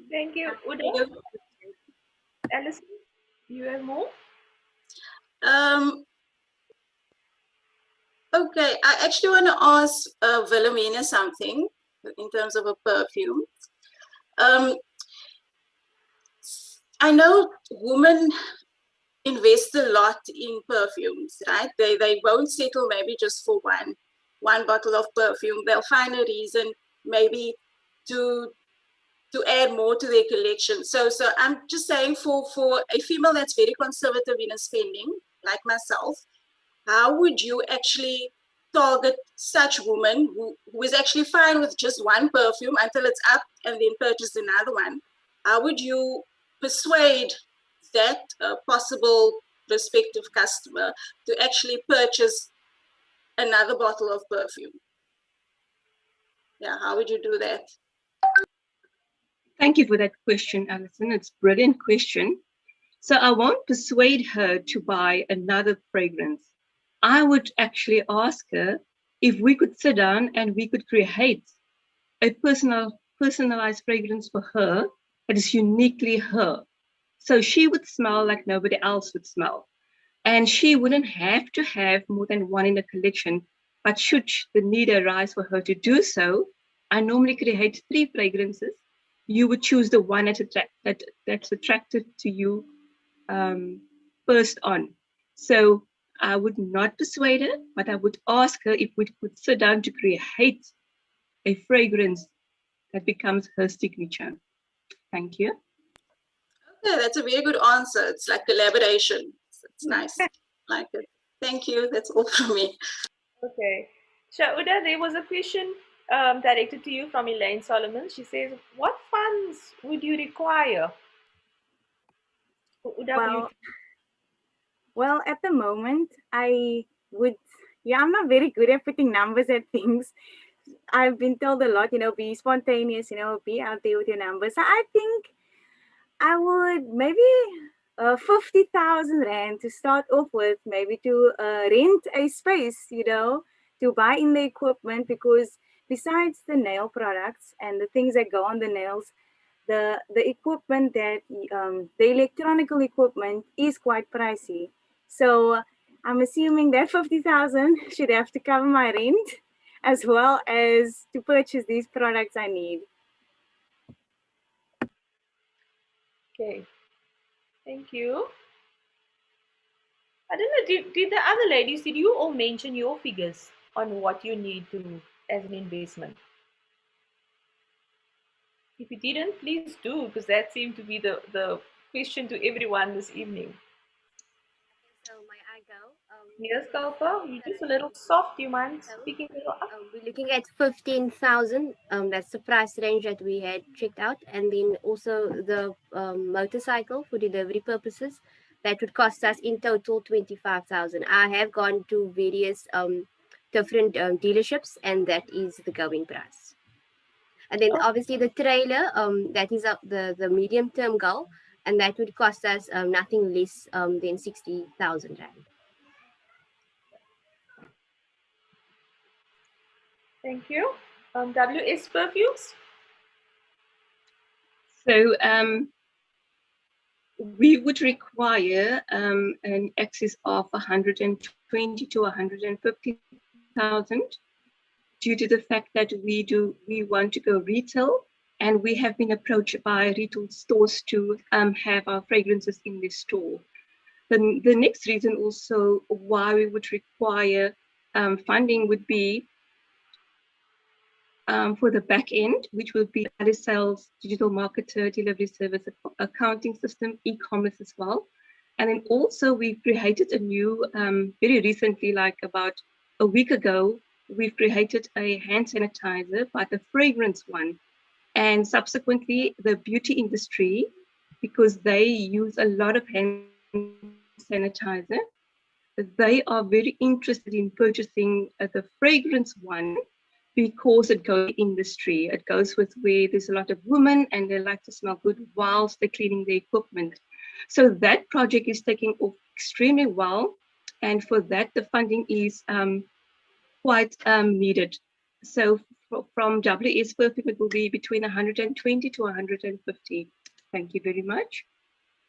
Thank you, Uda. Alison, you have more? Okay, I actually want to ask Wilhelmina something in terms of a perfume. I know women invest a lot in perfumes, right? They won't settle maybe just for one bottle of perfume. They'll find a reason maybe to add more to their collection. So I'm just saying, for a female that's very conservative in her spending, like myself, how would you actually target such woman who is actually fine with just one perfume until it's up and then purchase another one? How would you persuade that possible prospective customer to actually purchase another bottle of perfume? Yeah, how would you do that? Thank you for that question, Alison. It's a brilliant question. So I won't persuade her to buy another fragrance. I would actually ask her if we could sit down and we could create a personalized fragrance for her that is uniquely her. So she would smell like nobody else would smell. And she wouldn't have to have more than one in the collection, but should the need arise for her to do so, I normally create 3 fragrances. You would choose the one that's attracted to you first on. So I would not persuade her, but I would ask her if we could sit down to create a fragrance that becomes her signature. Thank you. Okay, that's a very good answer. It's like collaboration. It's nice. Like it. Thank you. That's all from me. Okay. Shauda, there was a question directed to you from Elaine Solomon. She says, what funds would you require? Uda, Well, at the moment, I would, I'm not very good at putting numbers at things. I've been told a lot, be spontaneous, be out there with your numbers. So I think I would maybe 50,000 Rand to start off with, maybe to rent a space, to buy in the equipment, because besides the nail products and the things that go on the nails, the equipment that, the electronical equipment is quite pricey. So I'm assuming that 50,000 should have to cover my rent as well as to purchase these products I need. Okay. Thank you. I don't know, did the other ladies, did you all mention your figures on what you need to as an investment? If you didn't, please do, because that seemed to be the question to everyone this evening. So may I go? Yes, Kalpa, you're just a little soft. You mind speaking a little up? We're looking at 15,000. That's the price range that we had checked out, and then also the motorcycle for delivery purposes. That would cost us in total 25,000. I have gone to various different dealerships, and that is the going price. And then obviously the trailer, that is the medium term goal, and that would cost us nothing less than 60,000 rand. Thank you. WS Perfumes? So we would require an excess of 120 to 150,000 due to the fact that we want to go retail, and we have been approached by retail stores to have our fragrances in the store. The next reason also why we would require funding would be for the back end, which will be sales, digital marketer, delivery service, accounting system, e-commerce as well. And then also we've created a new, very recently, like about a week ago, we've created a hand sanitizer, but a fragrance one. And subsequently the beauty industry, because they use a lot of hand sanitizer, they are very interested in purchasing the fragrance one because it goes industry. It goes with where there's a lot of women and they like to smell good whilst they're cleaning the equipment. So that project is taking off extremely well. And for that, the funding is quite needed. So from WS Perfume, it will be between 120 to 150. Thank you very much.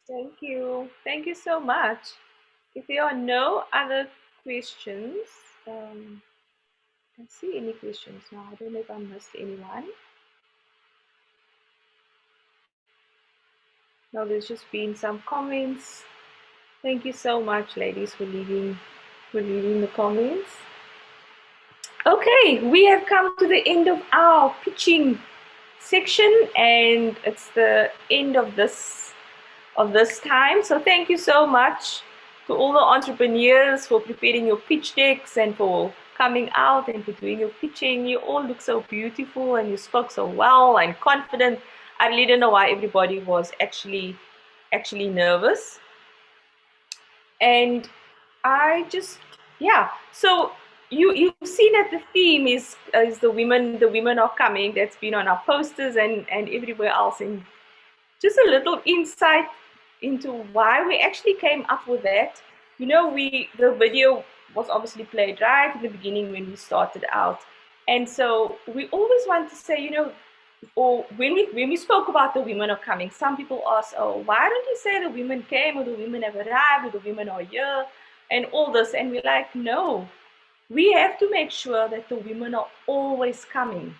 Thank you. Thank you so much. If there are no other questions, I see any questions now. I don't know if I missed anyone. No, there's just been some comments. Thank you so much, ladies, for leaving the comments. Okay, we have come to the end of our pitching section, and it's the end of this time. So thank you so much to all the entrepreneurs for preparing your pitch decks and for coming out and for doing your pitching. You all look so beautiful and you spoke so well and confident. I really don't know why everybody was actually nervous. And I just, yeah, so you've seen that the theme is the women are coming. That's been on our posters and everywhere else. And just a little insight into why we actually came up with that. You know, the video was obviously played right in the beginning when we started out. And so we always want to say, you know, or when we spoke about the women are coming, some people ask, oh, why don't you say the women came, or the women have arrived, or the women are here, and all this. And we're like, no, we have to make sure that the women are always coming.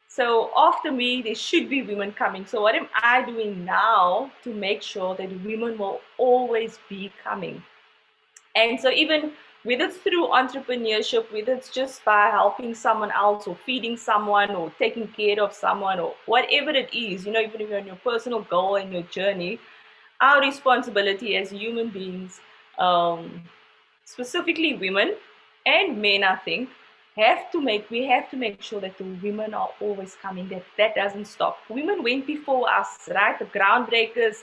So after me, there should be women coming. So what am I doing now to make sure that women will always be coming? And so even whether it's through entrepreneurship, whether it's just by helping someone else or feeding someone or taking care of someone or whatever it is, you know, even if you're on your personal goal and your journey, our responsibility as human beings, specifically women and men, I think, we have to make sure that the women are always coming, that doesn't stop. Women went before us, right? The groundbreakers,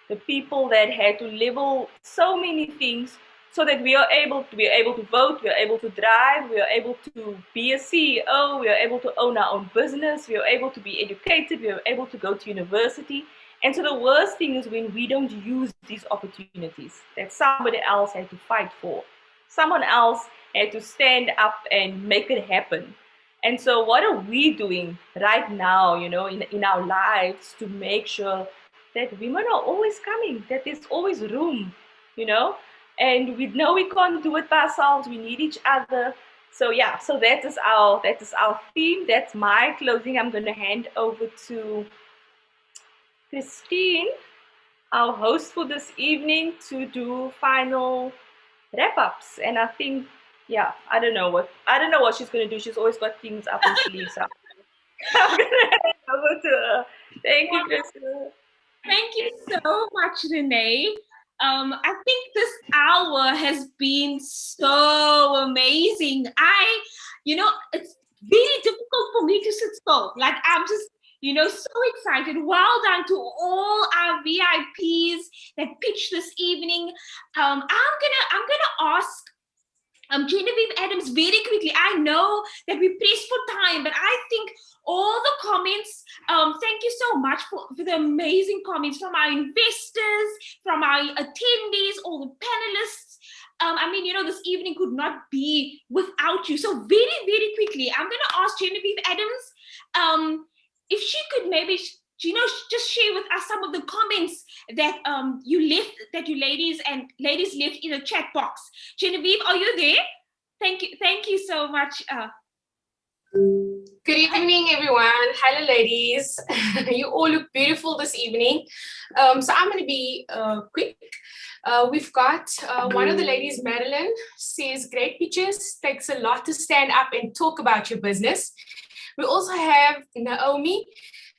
the people that had to level so many things so that we are able to vote, we are able to drive, we are able to be a CEO, we are able to own our own business, we are able to be educated, we are able to go to university. And so the worst thing is when we don't use these opportunities that somebody else had to fight for. Someone else had to stand up and make it happen. And so what are we doing right now, you know, in our lives to make sure that women are always coming, that there's always room, you know? And we know we can't do it by ourselves. We need each other. So yeah, so that is our theme. That's my closing. I'm going to hand over to Christine, our host for this evening, to do final wrap-ups. And I think, yeah, I don't know what she's gonna do. She's always got things up her sleeve. So I'm gonna hand over to her. Thank you, Crystal. Thank you so much, Renee. I think this hour has been so amazing. It's very difficult for me to sit still. Like I'm just, so excited. Well done to all our VIPs that pitched this evening. I'm gonna ask Genevieve Adams very quickly. I know that we pressed for time, but I think all the comments, thank you so much for the amazing comments from our investors, from our attendees, all the panelists. This evening could not be without you. So very, very quickly, I'm going to ask Genevieve Adams if she could maybe, just share with us some of the comments that you ladies left in the chat box. Genevieve, are you there? Thank you so much. Good evening, everyone. Hello, ladies. You all look beautiful this evening. So I'm going to be quick. We've got one of the ladies, Madeline, says, great pictures. Takes a lot to stand up and talk about your business. We also have Naomi.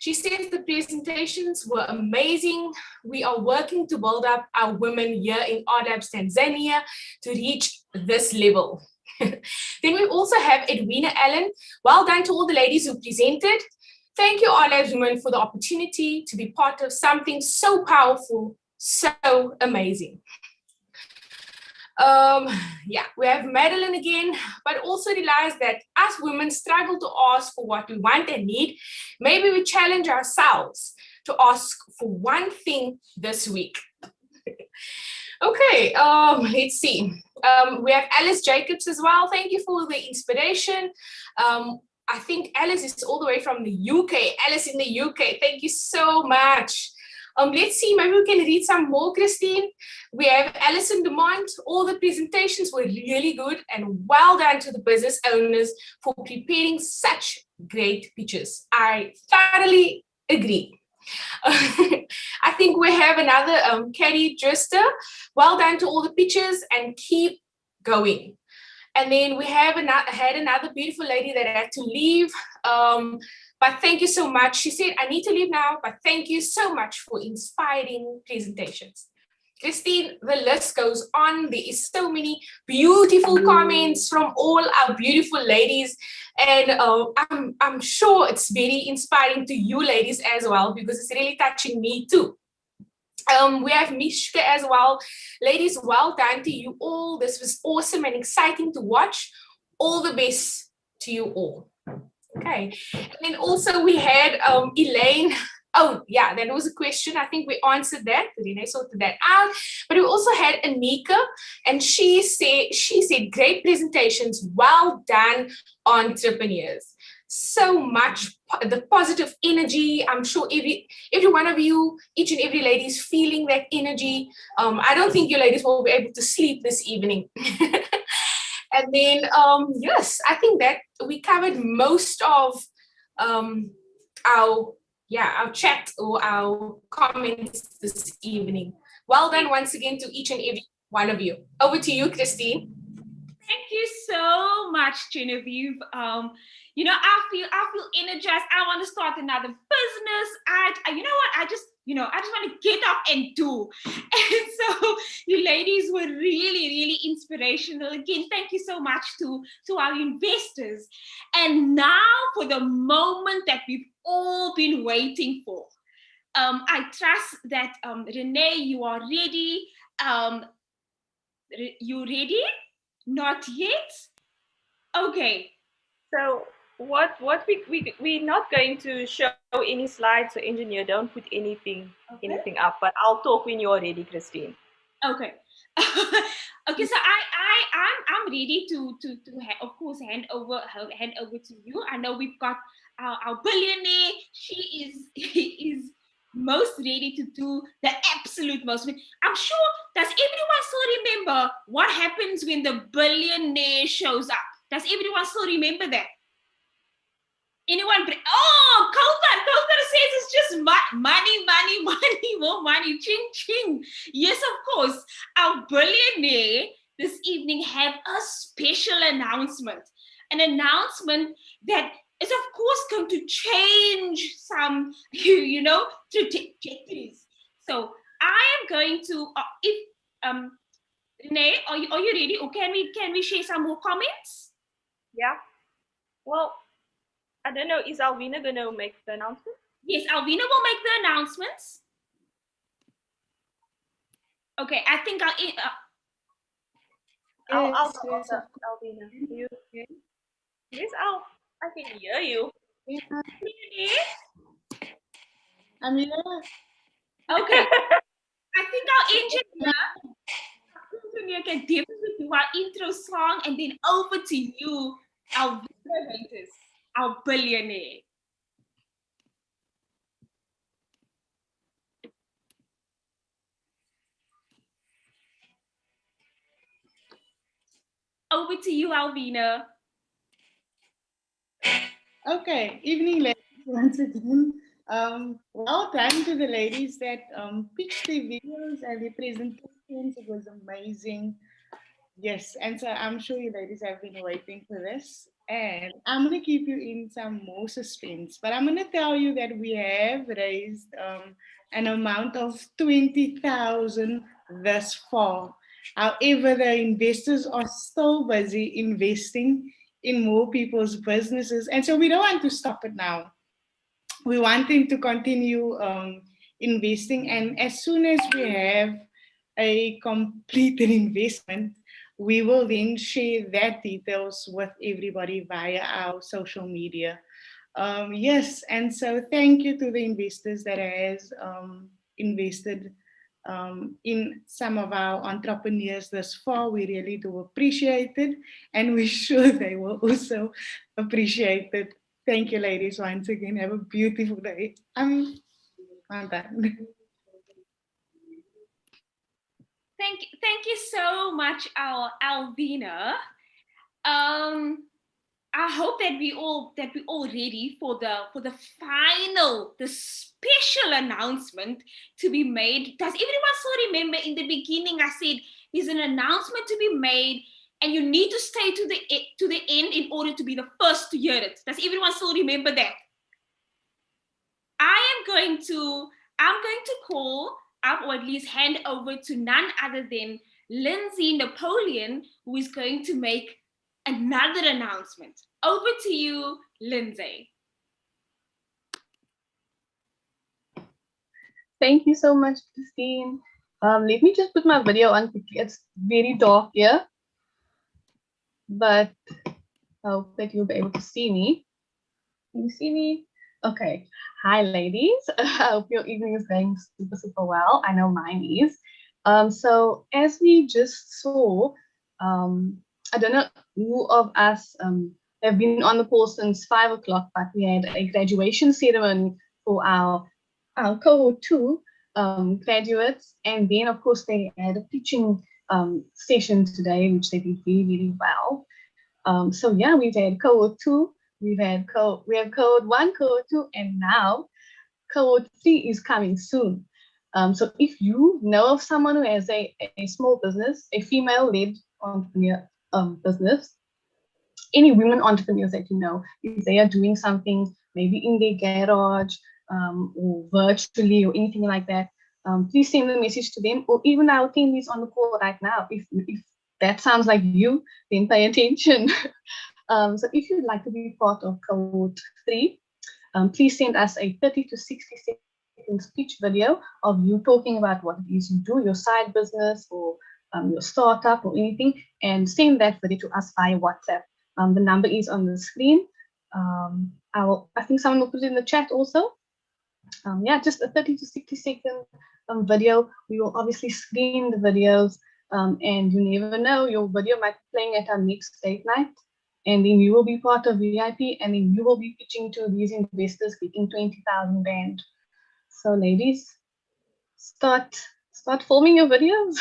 She says the presentations were amazing. We are working to build up our women here in RLabs Tanzania to reach this level. Then we also have Edwina Allen. Well done to all the ladies who presented. Thank you, RLabs women, for the opportunity to be part of something so powerful, so amazing. We have Madeline again, but also realize that us women struggle to ask for what we want and need. Maybe we challenge ourselves to ask for one thing this week. Okay, let's see. We have Alice Jacobs as well. Thank you for the inspiration. I think Alice is all the way from the UK. Alice in the UK, thank you so much. Let's see, maybe we can read some more, Christine. We have Alison Dumont. All the presentations were really good, and well done to the business owners for preparing such great pitches. I thoroughly agree. I think we have another Carrie Drister. Well done to all the pitches and keep going. And then we have had another beautiful lady that had to leave. But thank you so much. She said, I need to leave now, but thank you so much for inspiring presentations. Christine, the list goes on. There is so many beautiful comments from all our beautiful ladies. And I'm sure it's very inspiring to you ladies as well, because it's really touching me too. We have Mishka as well. Ladies, well done to you all. This was awesome and exciting to watch. All the best to you all. Okay, and then also we had Elaine. Oh yeah, that was a question. I think we answered that. Renee sorted that out. But we also had Anika, and she said great presentations. Well done, entrepreneurs. So much the positive energy. I'm sure every one of you, each and every lady is feeling that energy. I don't think you ladies will be able to sleep this evening. And then, yes, I think that we covered most of our chat or our comments this evening. Well done once again to each and every one of you. Over to you, Christine. Thank you so much, Genevieve. I feel energized. I want to start another business. I just want to get up and do. And so you ladies were really, really inspirational. Again, thank you so much to our investors. And now for the moment that we've all been waiting for. I trust that Renee, you are ready. You ready? Not yet? Okay. So we're not going to show any slides, so engineer, don't put anything up, but I'll talk when you're ready, Christine. Okay. Okay, so I'm ready to of course hand over to you. I know we've got our billionaire. He is most ready to do the absolute most. I'm sure, does everyone still remember what happens when the billionaire shows up? Does everyone still remember that? Anyone? Oh, Kautar says it's just money, more money, ching, ching. Yes, of course. Our billionaire this evening have a special announcement. An announcement that is of course going to change some, trajectories. So I am going to, Renee, are you ready? Or can we share some more comments? Yeah. Well, I don't know. Is Alvina gonna make the announcement? Yes, Alvina will make the announcements. Okay, I think I'll go also, Alvina. You? Yes, I can hear you. I'm here. Okay. I think our engineer can definitely do our intro song, and then over to you, our Ventus, our billionaire. Over to you, Alvina. Okay, evening, ladies, once again. Well done to the ladies that pitched their videos and their presentations. It was amazing. Yes, and so I'm sure you ladies have been waiting for this. And I'm going to keep you in some more suspense, but I'm going to tell you that we have raised an amount of 20,000 thus far. However, the investors are still busy investing in more people's businesses. And so we don't want to stop it now. We want them to continue investing. And as soon as we have a completed investment, we will then share that details with everybody via our social media. Yes, and so thank you to the investors that has invested in some of our entrepreneurs thus far. We really do appreciate it, and we're sure they will also appreciate it. Thank you, ladies, once again. Have a beautiful day. I'm done. Thank you so much, Alvina. I hope that we all ready for the final, the special announcement to be made. Does everyone still remember in the beginning I said there's an announcement to be made and you need to stay to the end in order to be the first to hear it? Does everyone still remember that? I'm going to call up, or at least hand over to none other than Lindsay Napoleon, who is going to make another announcement. Over to you, Lindsay. Thank you so much, Christine. Let me just put my video on quickly. It's very dark here, but I hope that you'll be able to see me. Can you see me? Okay. Hi, ladies. I hope your evening is going super, super well. I know mine is. So as we just saw, I don't know who of us have been on the call since 5 o'clock, but we had a graduation ceremony for our cohort 2 graduates. And then, of course, they had a teaching session today, which they did really, really well. So yeah, we've had cohort 2, we have cohort 1, cohort 2, and now cohort 3 is coming soon. So if you know of someone who has a small business, a female-led entrepreneur business, any women entrepreneurs that you know, if they are doing something maybe in their garage or virtually or anything like that, please send a message to them, or even our attendees on the call right now. If that sounds like you, then pay attention. So if you'd like to be part of cohort 3, please send us a 30 to 60 second speech video of you talking about what it is you do, your side business or your startup or anything, and send that video to us via WhatsApp. The number is on the screen. I think someone will put it in the chat also. Yeah, just a 30 to 60 second video. We will obviously screen the videos, and you never know, your video might be playing at our next date night, and then you will be part of VIP, and then you will be pitching to these investors, getting 20,000 rand. So ladies, start filming your videos.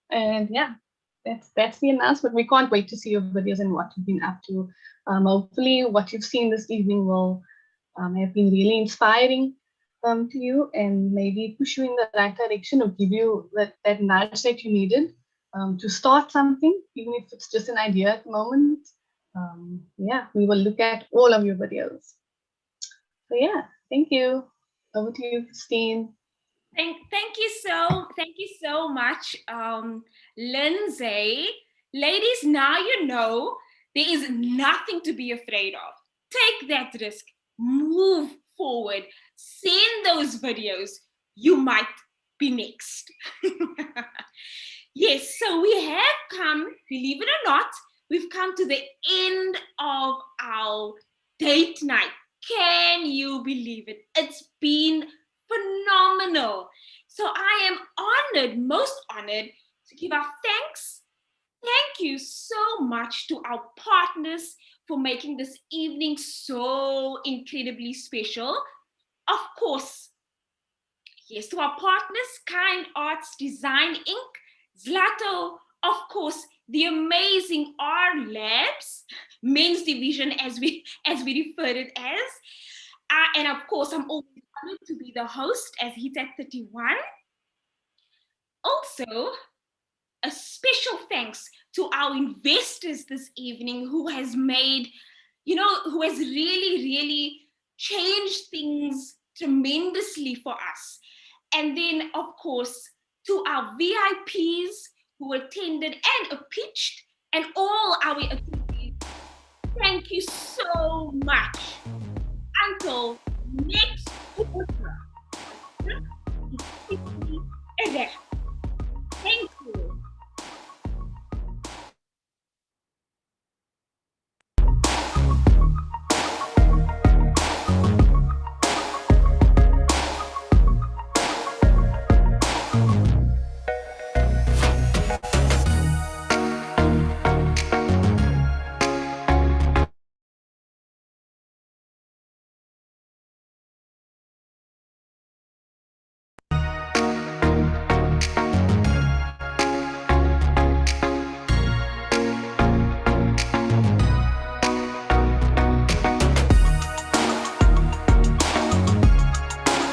And yeah, that's the announcement. We can't wait to see your videos and what you've been up to. Hopefully what you've seen this evening will have been really inspiring to you, and maybe push you in the right direction or give you that nudge that you needed to start something, even if it's just an idea at the moment. Yeah, we will look at all of your videos. So yeah, thank you. Over to you, Christine. Thank you so much, Lindsay. Ladies, now you know there is nothing to be afraid of. Take that risk, move forward, send those videos. You might be next. Yes, so we have come, believe it or not, we've come to the end of our date night. Can you believe it? It's been phenomenal. So I am honored, most honored, to give our thanks. Thank you so much to our partners for making this evening so incredibly special. Of course, yes, to our partners, Kind Arts Design Inc., Zlato, of course, the amazing RLabs, men's division as we refer it as. And of course, I'm always honored to be the host as Hit at 31. Also, a special thanks to our investors this evening who has made, who has really, really changed things tremendously for us. And then, of course, to our VIPs who attended and pitched, and all our attendees, thank you so much. Until next